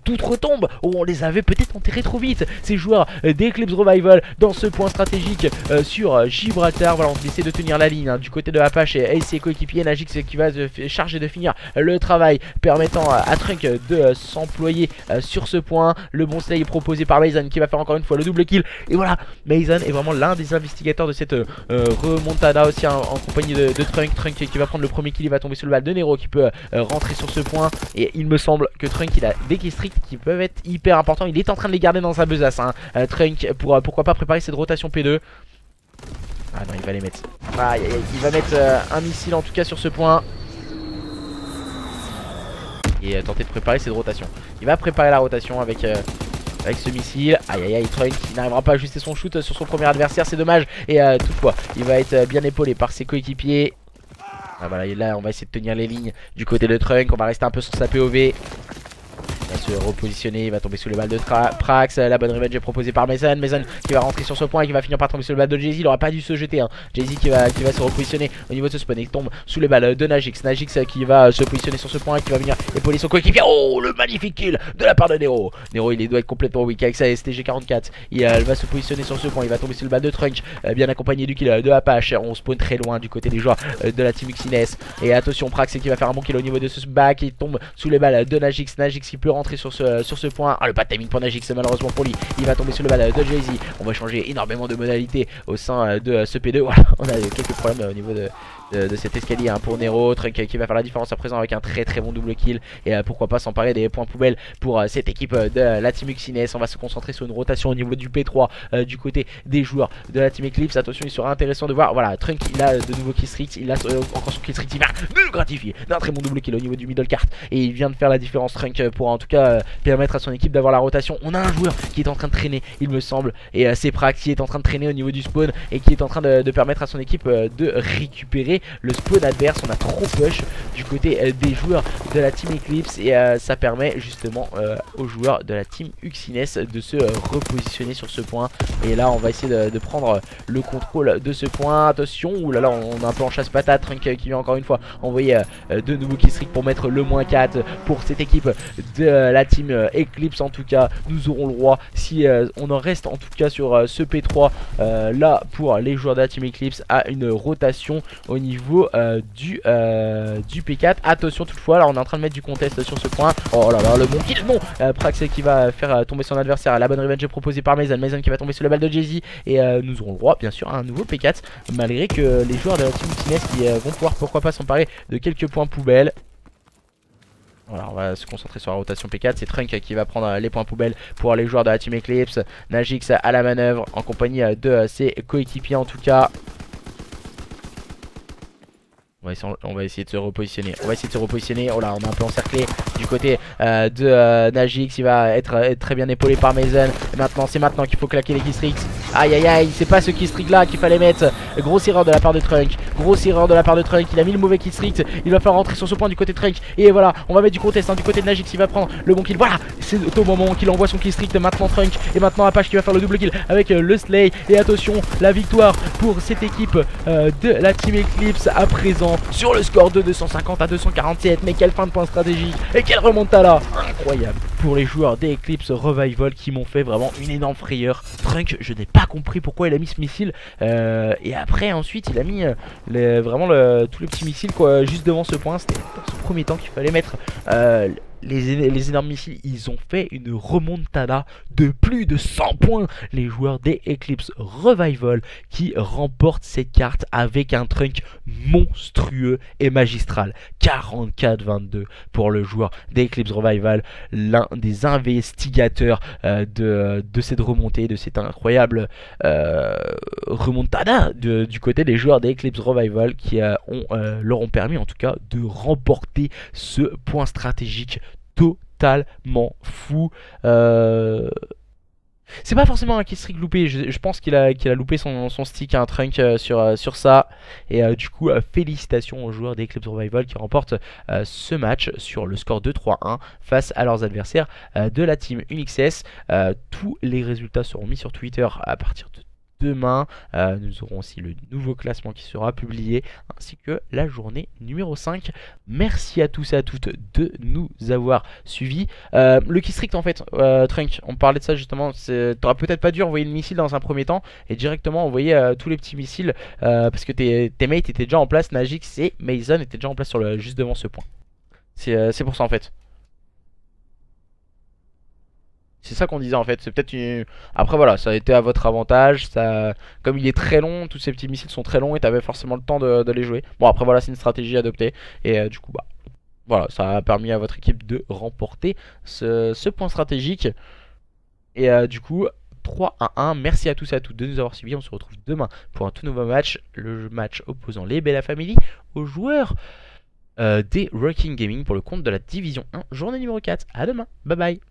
d'outre-tombe où on les avait peut-être enterrés trop vite. Ces joueurs des Eclipse Revival dans ce point stratégique sur Gibraltar. Voilà, on essaie de tenir la ligne du côté de Apache et ses coéquipiers. Najix qui va se charger de finir le travail, permettant à Trunk de s'employer sur ce point. Le bon slay proposé par Mason qui va faire encore une fois le double kill. Et voilà, Mason est vraiment l'un des investigateurs de cette remontada aussi en compagnie de Trunk. Trunk qui va prendre le premier kill, il va tomber sur le balle de Nero qui peut rentrer sur ce point. Et il me semble que Trunk il a des kills stricts qui peuvent être hyper importants. Il est en train de les garder dans sa besace Trunk pour pourquoi pas préparer cette rotation P2. Ah non, il va les mettre. Ah, il va mettre un missile en tout cas sur ce point. Et tenter de préparer cette rotation. Il va préparer la rotation avec ce missile. Aïe Trunk qui n'arrivera pas à ajuster son shoot sur son premier adversaire, c'est dommage. Et toutefois il va être bien épaulé par ses coéquipiers. Ah voilà, et là on va essayer de tenir les lignes du côté de Trunk. On va rester un peu sur sa POV. Il va se repositionner, il va tomber sous les balles de Prax. La bonne revenge est proposée par Mason. Mason qui va rentrer sur ce point et qui va finir par tomber sur le balle de Jay-Z. Il aurait pas dû se jeter. Jay-Z qui va se repositionner au niveau de ce spawn. Il tombe sous les balles de Najix. Najix qui va se positionner sur ce point et qui va venir épauler son coéquipier. Oh, le magnifique kill de la part de Nero. Nero il doit être complètement weak avec sa STG44. Il va se positionner sur ce point. Il va tomber sur le balle de Trunk, bien accompagné du kill de Apache. On spawn très loin du côté des joueurs de la Team Uxines. Et attention, Prax qui va faire un bon kill au niveau de ce back. Il tombe sous les balles de Najix. Najix qui peut rentrer sur ce point. Ah, le pas de timing pour Najix malheureusement pour lui. Il va tomber sur le balle de Jay-Z. On va changer énormément de modalités au sein de ce P2. Voilà, on a quelques problèmes au niveau de cet escalier pour Nero. Trunk qui va faire la différence à présent avec un très bon double kill. Et pourquoi pas s'emparer des points poubelles pour cette équipe de la Team Uxines. On va se concentrer sur une rotation au niveau du P3 du côté des joueurs de la Team Eclipse. Attention, il sera intéressant de voir. Voilà, Trunk il a de nouveaux kill streaks. Il a encore son kill streak. Il va le gratifier d'un très bon double kill au niveau du middle cart. Et il vient de faire la différence. Trunk pour en tout cas permettre à son équipe d'avoir la rotation. On a un joueur qui est en train de traîner, il me semble. Et c'est Prax qui est en train de traîner au niveau du spawn et qui est en train de permettre à son équipe de récupérer le spawn adverse. On a trop push du côté des joueurs de la Team Eclipse et ça permet justement aux joueurs de la Team Uxines de se repositionner sur ce point. Et là on va essayer de prendre le contrôle de ce point. Attention, oulala, on est un peu en chasse patate. Trunk qui vient encore une fois envoyer de nouveaux killstreaks pour mettre le -4 pour cette équipe de la Team Eclipse. En tout cas nous aurons le droit, si on en reste en tout cas sur ce P3 là pour les joueurs de la Team Eclipse, à une rotation au niveau du P4. Attention toutefois, là on est en train de mettre du contest sur ce point. Oh là là, le bon kill, non. Prax qui va faire tomber son adversaire. La bonne revenge est proposée par Mason. Mason qui va tomber sur le balle de Jay-Z. Et nous aurons le droit bien sûr à un nouveau P4, malgré que les joueurs de la Team Uxines qui vont pouvoir pourquoi pas s'emparer de quelques points poubelles. Voilà, on va se concentrer sur la rotation P4. C'est Trunk qui va prendre les points poubelles pour les joueurs de la Team Eclipse. Najix à la manœuvre en compagnie de ses coéquipiers en tout cas. On va essayer de se repositionner. Oh là, on est un peu encerclé du côté de Najix. Il va être très bien épaulé par Mason. Et maintenant, c'est maintenant qu'il faut claquer les killstreaks. Aïe aïe aïe, c'est pas ce killstreak là qu'il fallait mettre. Grosse erreur de la part de Trunk. Il a mis le mauvais killstreak. Il va falloir rentrer sur ce point du côté de Trunk. Et voilà, on va mettre du contest du côté de Najix. Il va prendre le bon kill. Voilà, c'est au moment qu'il envoie son killstreak. Maintenant Trunk. Et maintenant Apache qui va faire le double kill avec le Slay. Et attention, la victoire pour cette équipe de la Team Eclipse à présent. Sur le score de 250 à 247. Mais quelle fin de point stratégique. Et quelle remontada incroyable pour les joueurs des Eclipse Revival qui m'ont fait vraiment une énorme frayeur. Trunk, je n'ai pas compris pourquoi il a mis ce missile. Et après ensuite il a mis vraiment tous les petits missiles quoi, juste devant ce point. C'était dans ce premier temps qu'il fallait mettre les énormes missiles. Ils ont fait une remontada de plus de 100 points. Les joueurs des Eclipse Revival qui remportent cette carte avec un Trunk monstrueux et magistral. 44-22 pour le joueur des Eclipse Revival, l'un des investigateurs de cette remontée, de cette incroyable remontada du côté des joueurs des Eclipse Revival qui leur ont permis en tout cas de remporter ce point stratégique totalement fou. C'est pas forcément un killstreak loupé, je pense qu'il a loupé son stick, un Trunk sur ça. Et du coup, félicitations aux joueurs d'Eclipse Revival qui remportent ce match sur le score de 3-1 face à leurs adversaires de la team UNIXS. Tous les résultats seront mis sur Twitter à partir de demain. Nous aurons aussi le nouveau classement qui sera publié ainsi que la journée numéro 5. Merci à tous et à toutes de nous avoir suivis. Le killstreak en fait, Trunk, on parlait de ça justement. T'aurais peut-être pas dû envoyer le missile dans un premier temps et directement envoyer tous les petits missiles parce que tes mates étaient déjà en place. Najix et Mason étaient déjà en place juste devant ce point. C'est pour ça en fait. C'est ça qu'on disait en fait, c'est peut-être une... Après voilà, ça a été à votre avantage, comme il est très long, tous ces petits missiles sont très longs et t'avais forcément le temps de les jouer. Bon après voilà, c'est une stratégie adoptée et du coup bah voilà, ça a permis à votre équipe de remporter ce point stratégique. Et du coup 3-1, merci à tous et à toutes de nous avoir suivis, on se retrouve demain pour un tout nouveau match, le match opposant les Bella Family aux joueurs des Rocking Gaming pour le compte de la Division 1, journée numéro 4. À demain, bye bye.